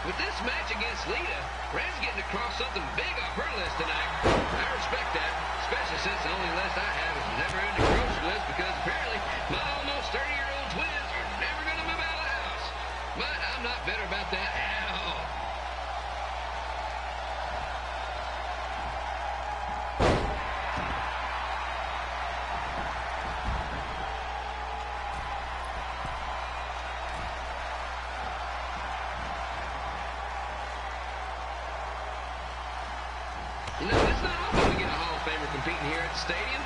With this match against Lita, Red's getting to cross something big off her list tonight. I respect that, especially since the only list I have is never-ending grocery list because apparently my almost 30-year-old twins are never going to move out of the house. But I'm not bitter about that at all. You know, it's not often we get a Hall of Famer competing here at the stadium.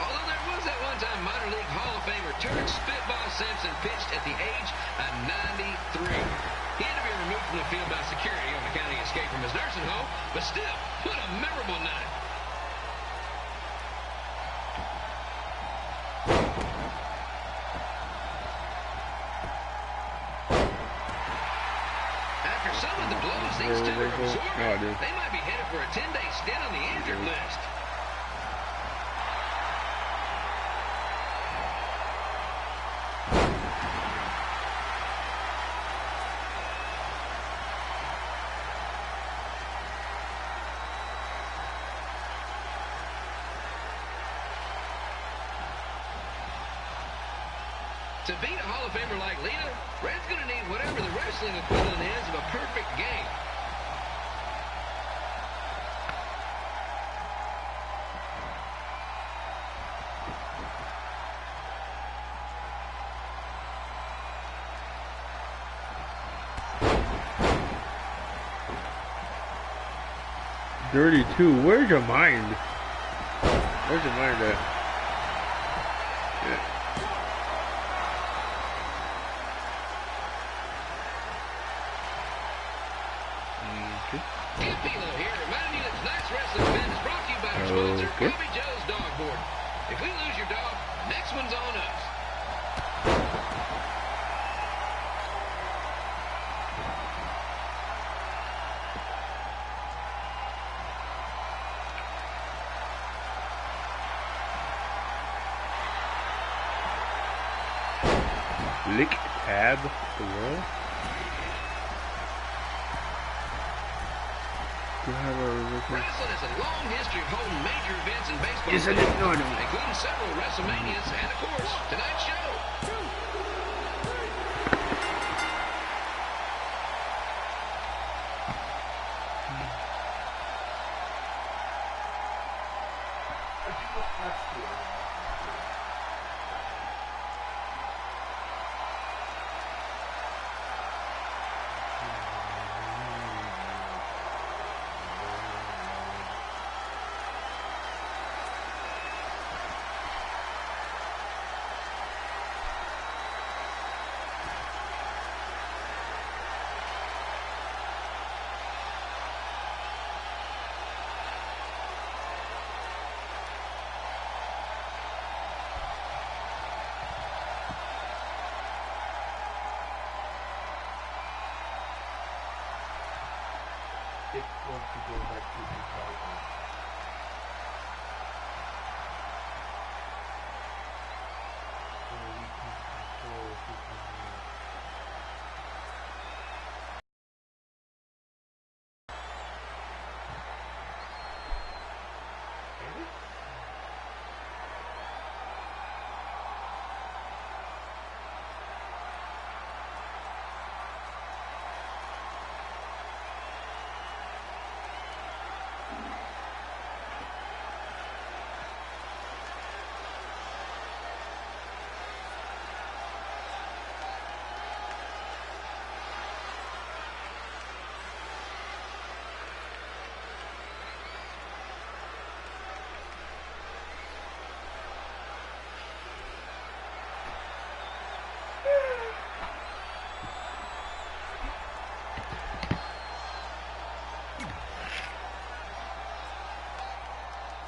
Although there was that one time minor league Hall of Famer turned Spitball Simpson pitched at the age of 93. He had to be removed from the field by security on account of escape from his nursing home, but still, what a memorable night. After some of the blows these two are absorbing, they might be headed for a 10-day stint on the injured list. To beat a Hall of Famer like Lita, Red's going to need whatever the wrestling equivalent is of a perfect game. Dirty too. Where's your mind? Where's the money at? Yeah. Campino here, reminding you that tonight's wrestling event is brought to you by our sponsor, Bobby Joe's Dog Board. If we lose your dog, next one's on us. Lick tab the world. Wrestling has a long history of holding major events in baseball, Yes, I didn't know it. including several WrestleManias and, of course, tonight's show.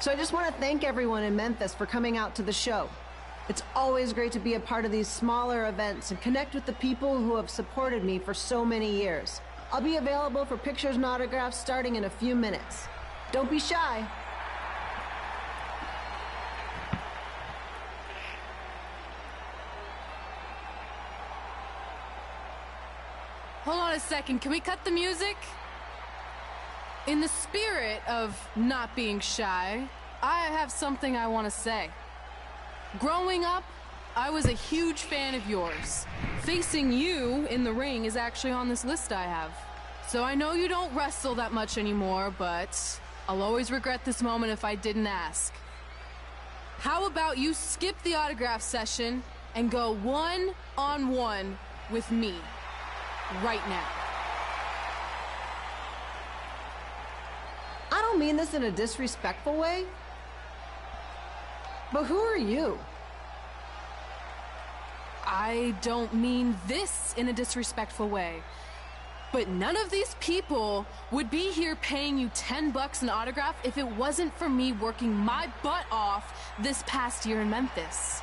So I just want to thank everyone in Memphis for coming out to the show. It's always great to be a part of these smaller events and connect with the people who have supported me for so many years. I'll be available for pictures and autographs starting in a few minutes. Don't be shy. Hold on a second, can we cut the music? In the spirit of not being shy, I have something I want to say. Growing up, I was a huge fan of yours. Facing you in the ring is actually on this list I have. So I know you don't wrestle that much anymore, but I'll always regret this moment if I didn't ask. How about you skip the autograph session and go one-on-one with me right now? I don't mean this in a disrespectful way, but who are you? I don't mean this in a disrespectful way, but none of these people would be here paying you $10 an autograph if it wasn't for me working my butt off this past year in Memphis.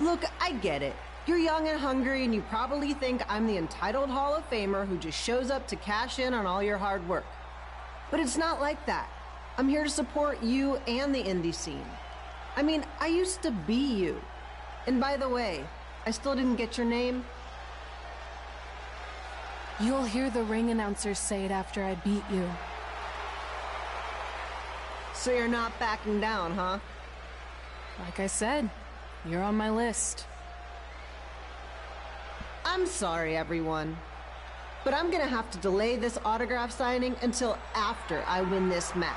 Look, I get it. You're young and hungry, and you probably think I'm the entitled Hall of Famer who just shows up to cash in on all your hard work. But it's not like that. I'm here to support you and the indie scene. I mean, I used to be you. And by the way, I still didn't get your name. You'll hear the ring announcers say it after I beat you. So you're not backing down, huh? Like I said, you're on my list. I'm sorry, everyone. But I'm gonna have to delay this autograph signing until after I win this match.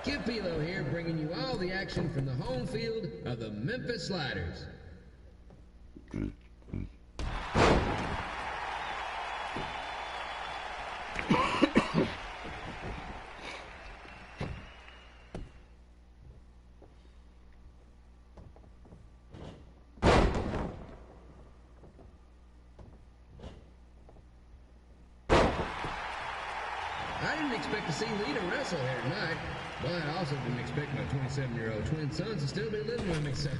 Kid Pilo here, bringing you all the action from the home field of the Memphis Sliders. I didn't expect to see Lita wrestle here tonight, but I also didn't expect my 27-year-old twin sons to still be living with me, so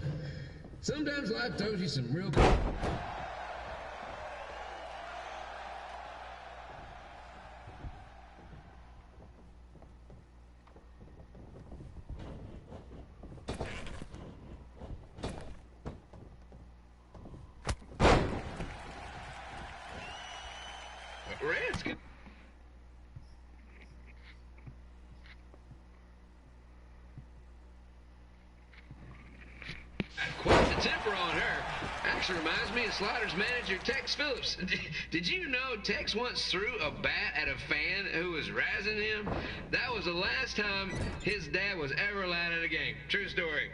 sometimes life throws you some real... Red's good. Quite the temper on her. Actually reminds me of Sliders manager Tex Phillips. Did you know Tex once threw a bat at a fan who was razzing him? That was the last time his dad was ever allowed at a game. True story.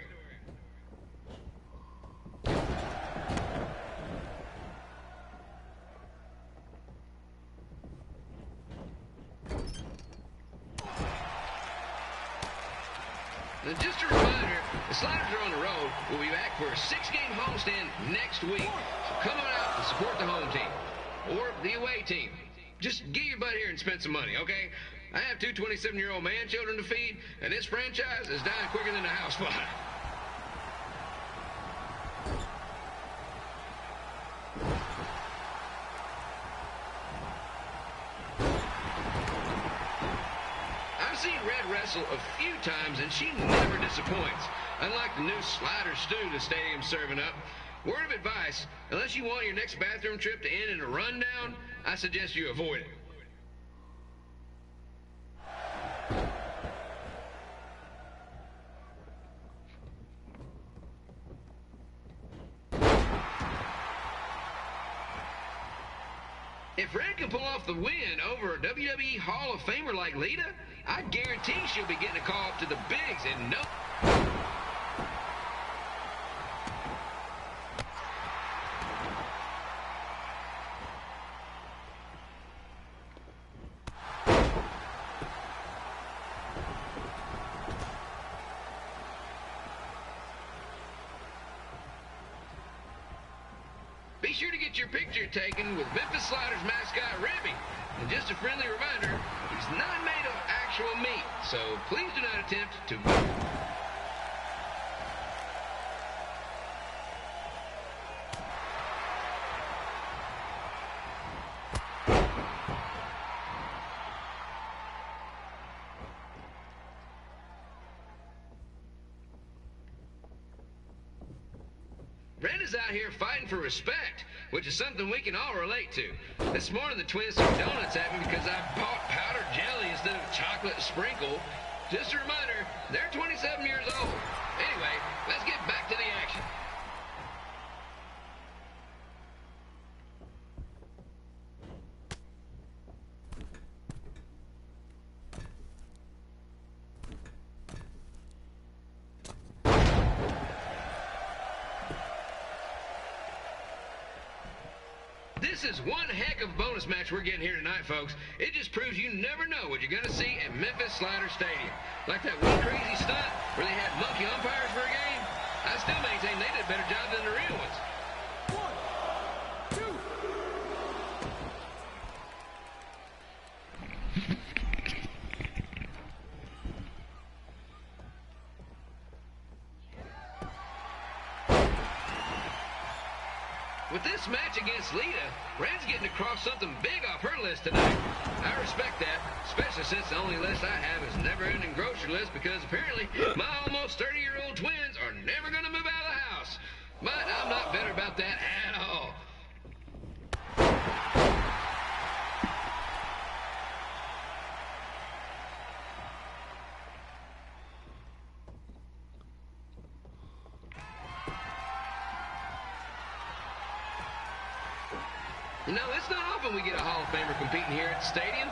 And just a reminder, the Sliders are on the road. We'll be back for a 6-game homestand next week. So come on out and support the home team. Or the away team. Just get your butt here and spend some money, okay? I have 2 27-year-old man children to feed, and this franchise is dying quicker than a house fire. I've seen Red wrestle a few times, and she never disappoints. Unlike the new slider stew the stadium's serving up. Word of advice, unless you want your next bathroom trip to end in a rundown, I suggest you avoid it. If Red can pull off the win over a WWE Hall of Famer like Lita, I guarantee she'll be getting a call up to the bigs and no... Be sure to get your picture taken with Memphis Sliders mascot Ribby. And just a friendly reminder, he's not made of actual meat, so please do not attempt to... Red is out here fighting for respect, which is something we can all relate to. This morning the twins threw donuts at me because I bought powdered jelly instead of chocolate sprinkle. Just a reminder, they're 27 years old. Anyway, let's get back to the action. This is one heck of a bonus match we're getting here tonight, folks. It just proves you never know what you're going to see at Memphis Sliders Stadium. Like that one crazy stunt where they had monkey umpires for a game. I still maintain they did a better job than the real ones. 1, 2. With this match against Lita, Red's getting to cross something big off her list tonight. I respect that, especially since the only list I have is never-ending grocery list because apparently my almost 30-year-old twins are never going to move out of the house. But I'm not bitter about that at all. You know, it's not often we get a Hall of Famer competing here at the stadium.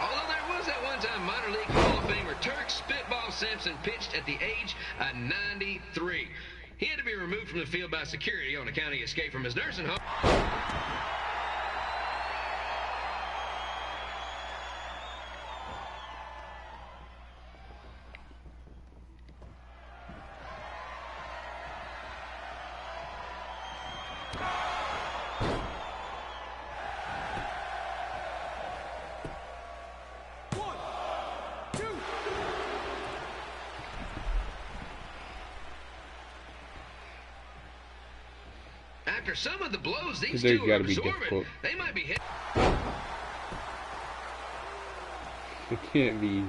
Although there was that one-time minor league Hall of Famer Turk Spitball Simpson pitched at the age of 93. He had to be removed from the field by security on account of escape from his nursing home. After some of the blows these two are absorbing, they might be hit. It can't be easy.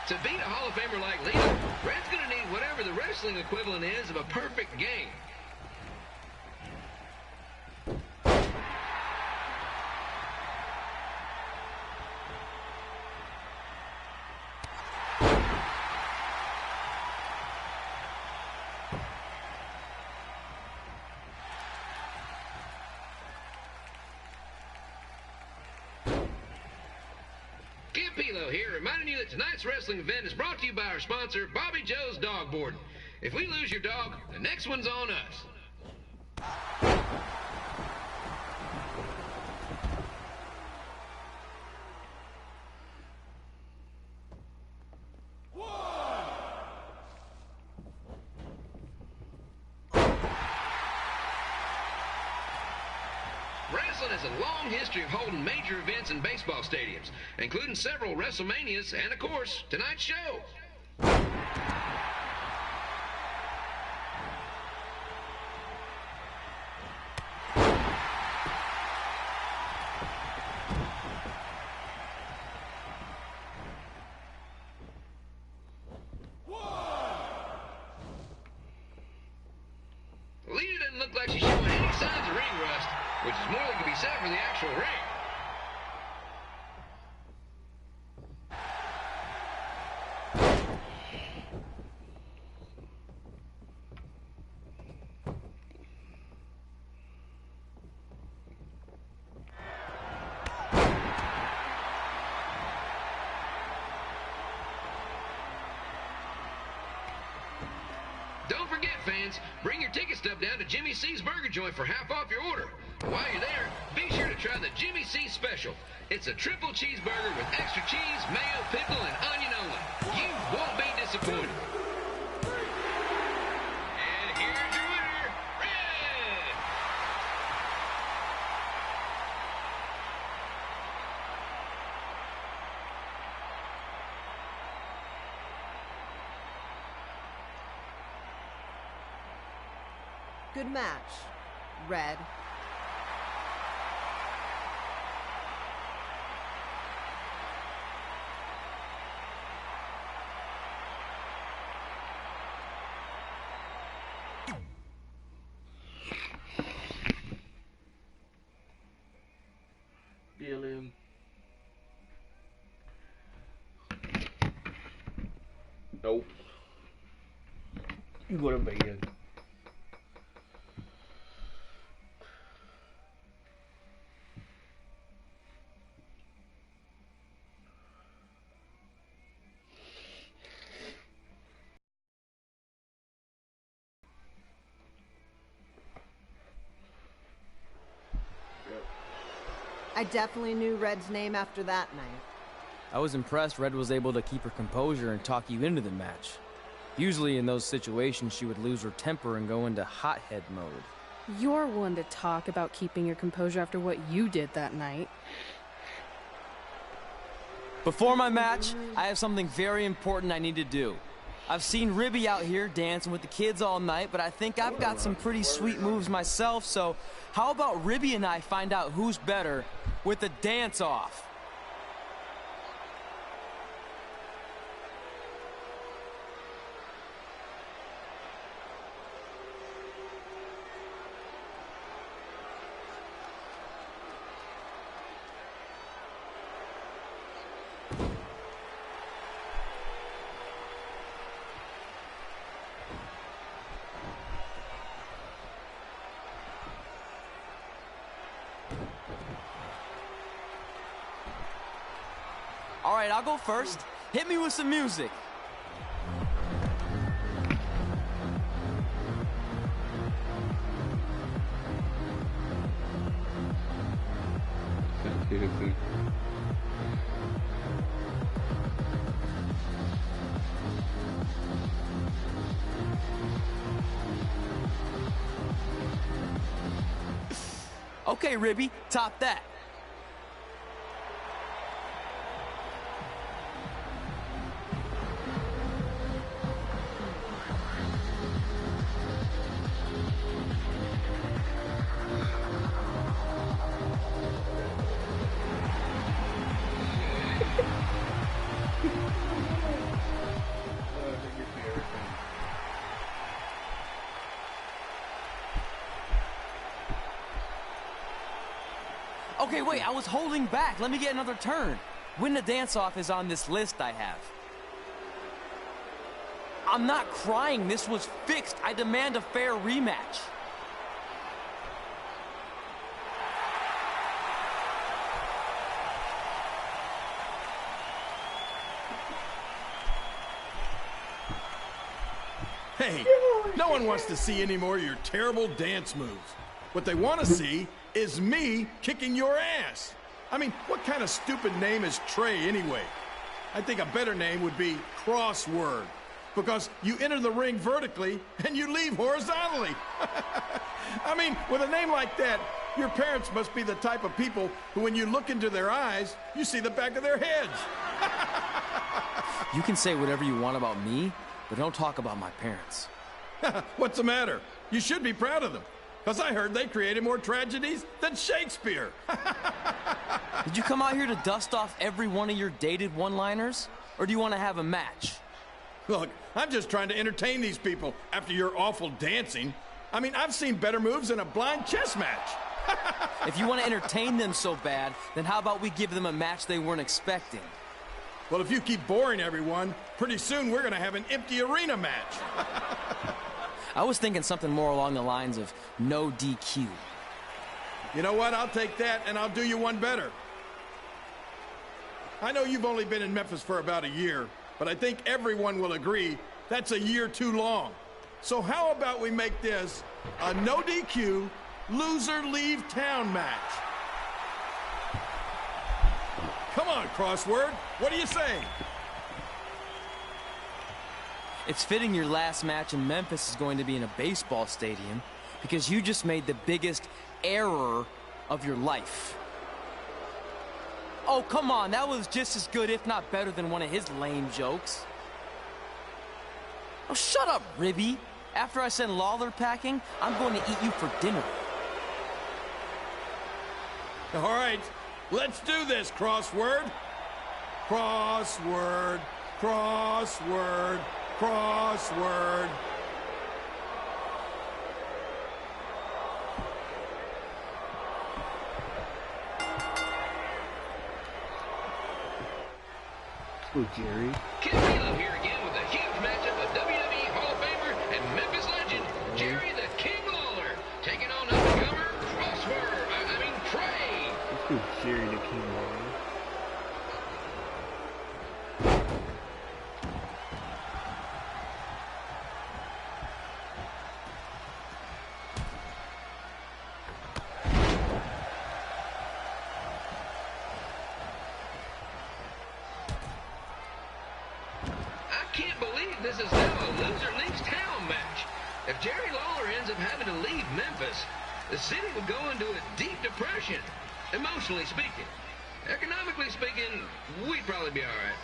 To beat a Hall of Famer like Lita, Red's going to need whatever the wrestling equivalent is of a perfect game. Here, reminding you that tonight's wrestling event is brought to you by our sponsor, Bobby Joe's Dog Boarding. If we lose your dog, the next one's on us. Wrestling has a long history of holding major events in baseball stadiums, including several WrestleManias and, of course, tonight's show. Lita doesn't look like she's showing any signs of ring rust, which is more than can be said for the actual ring. Don't forget, fans, bring your ticket stub down to Jimmy C's Burger Joint for half off your order. While you're there, be sure to try the Jimmy C Special. It's a triple cheeseburger with extra cheese, mayo, pickle, and onion only. You won't be disappointed. And here's your winner, Red! Good match, Red. Billion. Nope. You go to bed. I definitely knew Red's name after that night. I was impressed Red was able to keep her composure and talk you into the match. Usually in those situations, she would lose her temper and go into hothead mode. You're one to talk about keeping your composure after what you did that night. Before my match, I have something very important I need to do. I've seen Ribby out here dancing with the kids all night, but I think I've got some pretty sweet moves myself, so how about Ribby and I find out who's better with the dance-off? All right, I'll go first. Hit me with some music. Okay, Ribby, top that. Okay, wait, I was holding back. Let me get another turn. Win the dance-off is on this list I have. I'm not crying. This was fixed. I demand a fair rematch. Hey, no one wants to see any more of your terrible dance moves. What they want to see is me kicking your ass. I mean, what kind of stupid name is Trey anyway? I think a better name would be Crossword, because you enter the ring vertically and you leave horizontally. I mean, with a name like that, your parents must be the type of people who, when you look into their eyes, you see the back of their heads. You can say whatever you want about me, but don't talk about my parents. What's the matter? You should be proud of them, because I heard they created more tragedies than Shakespeare. Did you come out here to dust off every one of your dated one-liners? Or do you want to have a match? Look, I'm just trying to entertain these people after your awful dancing. I mean, I've seen better moves in a blind chess match. If you want to entertain them so bad, then how about we give them a match they weren't expecting? Well, if you keep boring everyone, pretty soon we're going to have an empty arena match. I was thinking something more along the lines of no DQ. You know what? I'll take that, and I'll do you one better. I know you've only been in Memphis for about a year, but I think everyone will agree that's a year too long. So how about we make this a no DQ, loser leave town match? Come on, Crossword. What do you say? It's fitting your last match in Memphis is going to be in a baseball stadium because you just made the biggest error of your life. Oh, come on. That was just as good, if not better, than one of his lame jokes. Oh, shut up, Ribby. After I send Lawler packing, I'm going to eat you for dinner. All right. Let's do this, Crossword. Crossword, crossword, crossword. Oh, Jerry. Kid Wheeler here again with a huge matchup of WWE Hall of Famer and Memphis legend, Jerry the King Lawler, taking on up-and-comer Trey. Let's do Jerry the King Lawler. Can't believe this is now a loser leaves town match. If Jerry Lawler ends up having to leave Memphis, the city would go into a deep depression, emotionally speaking. Economically speaking, we'd probably be all right.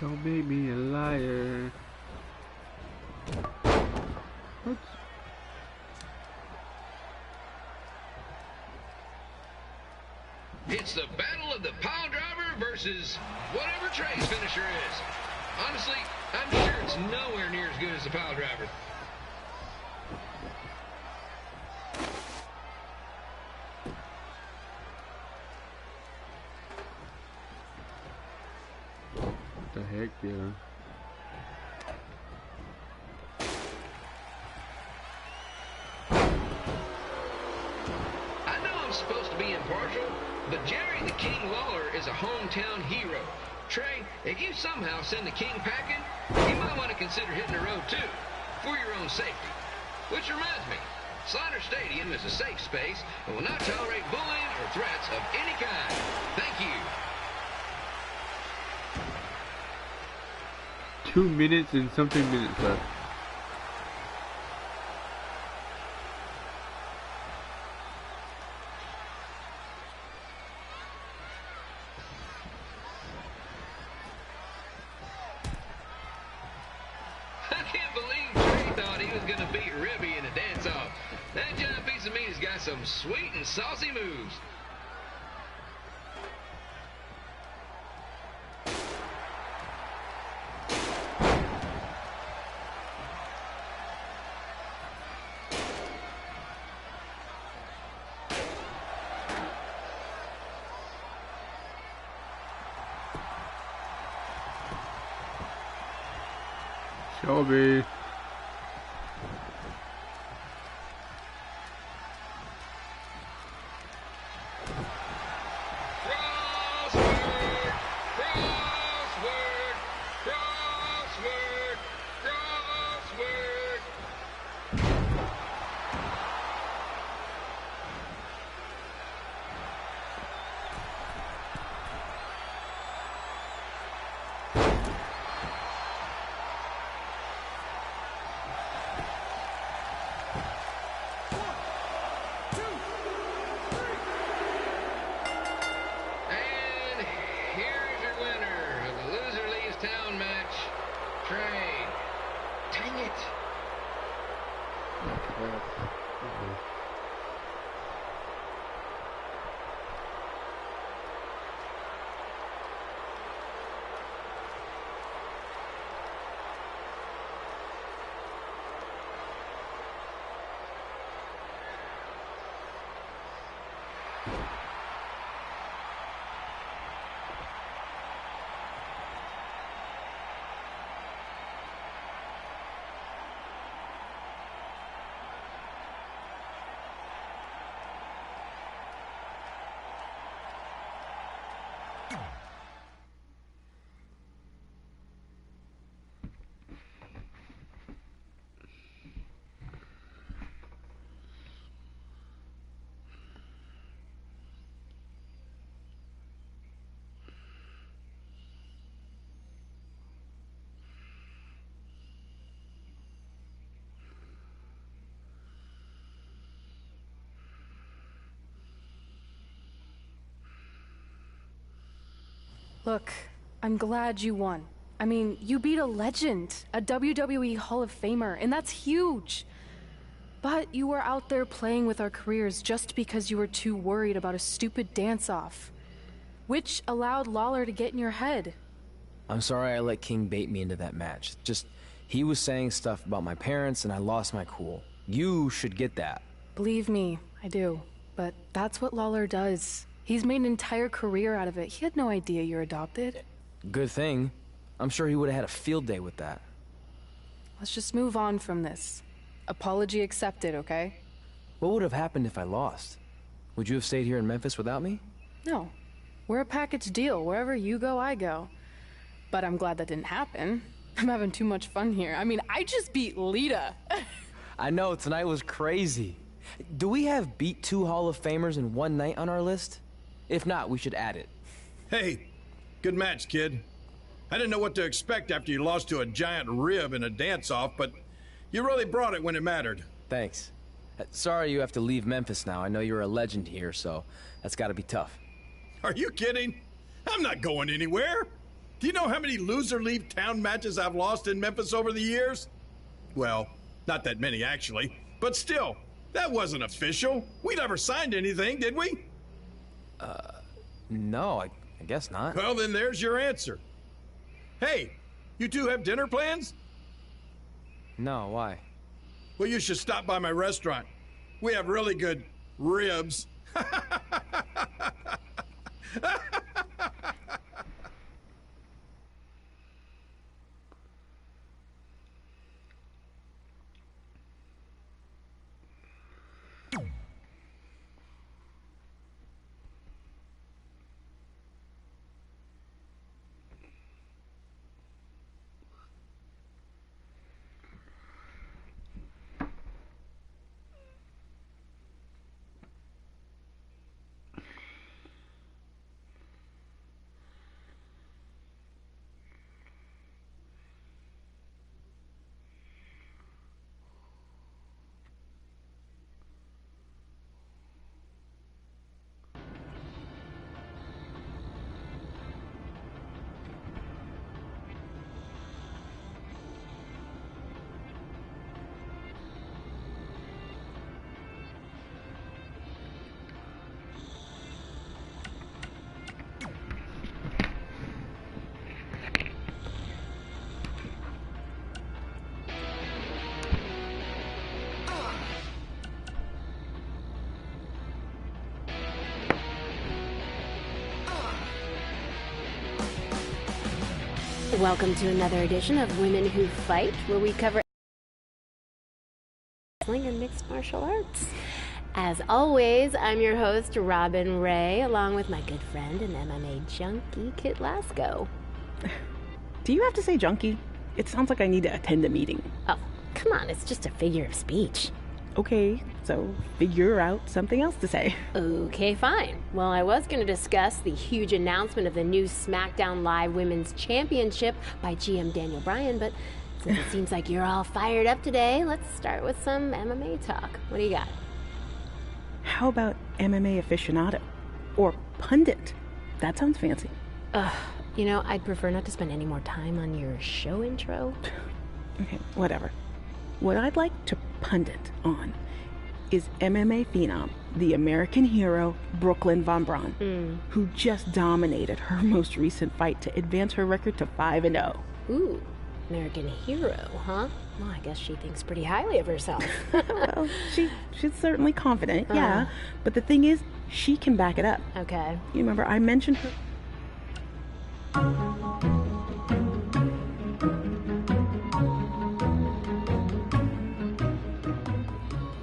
Don't make me a liar. What? It's the battle of the pile driver versus whatever Trey's finisher is. Honestly, I'm sure it's nowhere near as good as the pile driver. What the heck, yeah. be impartial, but Jerry the King Lawler is a hometown hero. Trey, if you somehow send the King packing, you might want to consider hitting the road too, for your own safety. Which reminds me, Slaughter Stadium is a safe space and will not tolerate bullying or threats of any kind. Thank you. 2 minutes and something minutes left. I can't believe Trey thought he was going to beat Ribby in a dance-off. That giant piece of meat has got some sweet and saucy moves. Shelby. Look, I'm glad you won. I mean, you beat a legend, a WWE Hall of Famer, and that's huge. But you were out there playing with our careers just because you were too worried about a stupid dance-off, which allowed Lawler to get in your head. I'm sorry I let King bait me into that match. Just, he was saying stuff about my parents and I lost my cool. You should get that. Believe me, I do. But that's what Lawler does. He's made an entire career out of it. He had no idea you're adopted. Good thing. I'm sure he would have had a field day with that. Let's just move on from this. Apology accepted, okay? What would have happened if I lost? Would you have stayed here in Memphis without me? No. We're a package deal. Wherever you go, I go. But I'm glad that didn't happen. I'm having too much fun here. I mean, I just beat Lita. I know, tonight was crazy. Do we have beat 2 Hall of Famers in one night on our list? If not, we should add it. Hey, good match, kid. I didn't know what to expect after you lost to a giant rib in a dance-off, but you really brought it when it mattered. Thanks. Sorry you have to leave Memphis now. I know you're a legend here, so that's gotta be tough. Are you kidding? I'm not going anywhere. Do you know how many loser leave town matches I've lost in Memphis over the years? Well, not that many actually, but still, that wasn't official. We never signed anything, did we? No, I guess not. Well, then there's your answer. Hey, you two have dinner plans? No, why? Well, you should stop by my restaurant. We have really good ribs. Welcome to another edition of Women Who Fight, where we cover wrestling and mixed martial arts. As always, I'm your host, Robin Ray, along with my good friend and MMA junkie, Kit Lasco. Do you have to say junkie? It sounds like I need to attend a meeting. Oh, come on, it's just a figure of speech. Okay, so figure out something else to say. Okay, fine. Well, I was going to discuss the huge announcement of the new SmackDown Live Women's Championship by GM Daniel Bryan, but since it seems like you're all fired up today, let's start with some MMA talk. What do you got? How about MMA aficionado? Or pundit? That sounds fancy. You know, I'd prefer not to spend any more time on your show intro. Okay, whatever. What I'd like to pundit on is MMA phenom, the American hero, Brooklyn Von Braun, who just dominated her most recent fight to advance her record to 5-0. Ooh, American hero, huh? Well, I guess she thinks pretty highly of herself. Well, she's certainly confident, yeah. But the thing is, she can back it up. Okay. You remember I mentioned her...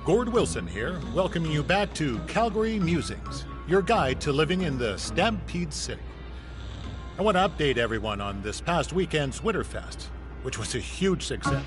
Gord Wilson here, welcoming you back to Calgary Musings, your guide to living in the Stampede City. I want to update everyone on this past weekend's Winterfest, which was a huge success.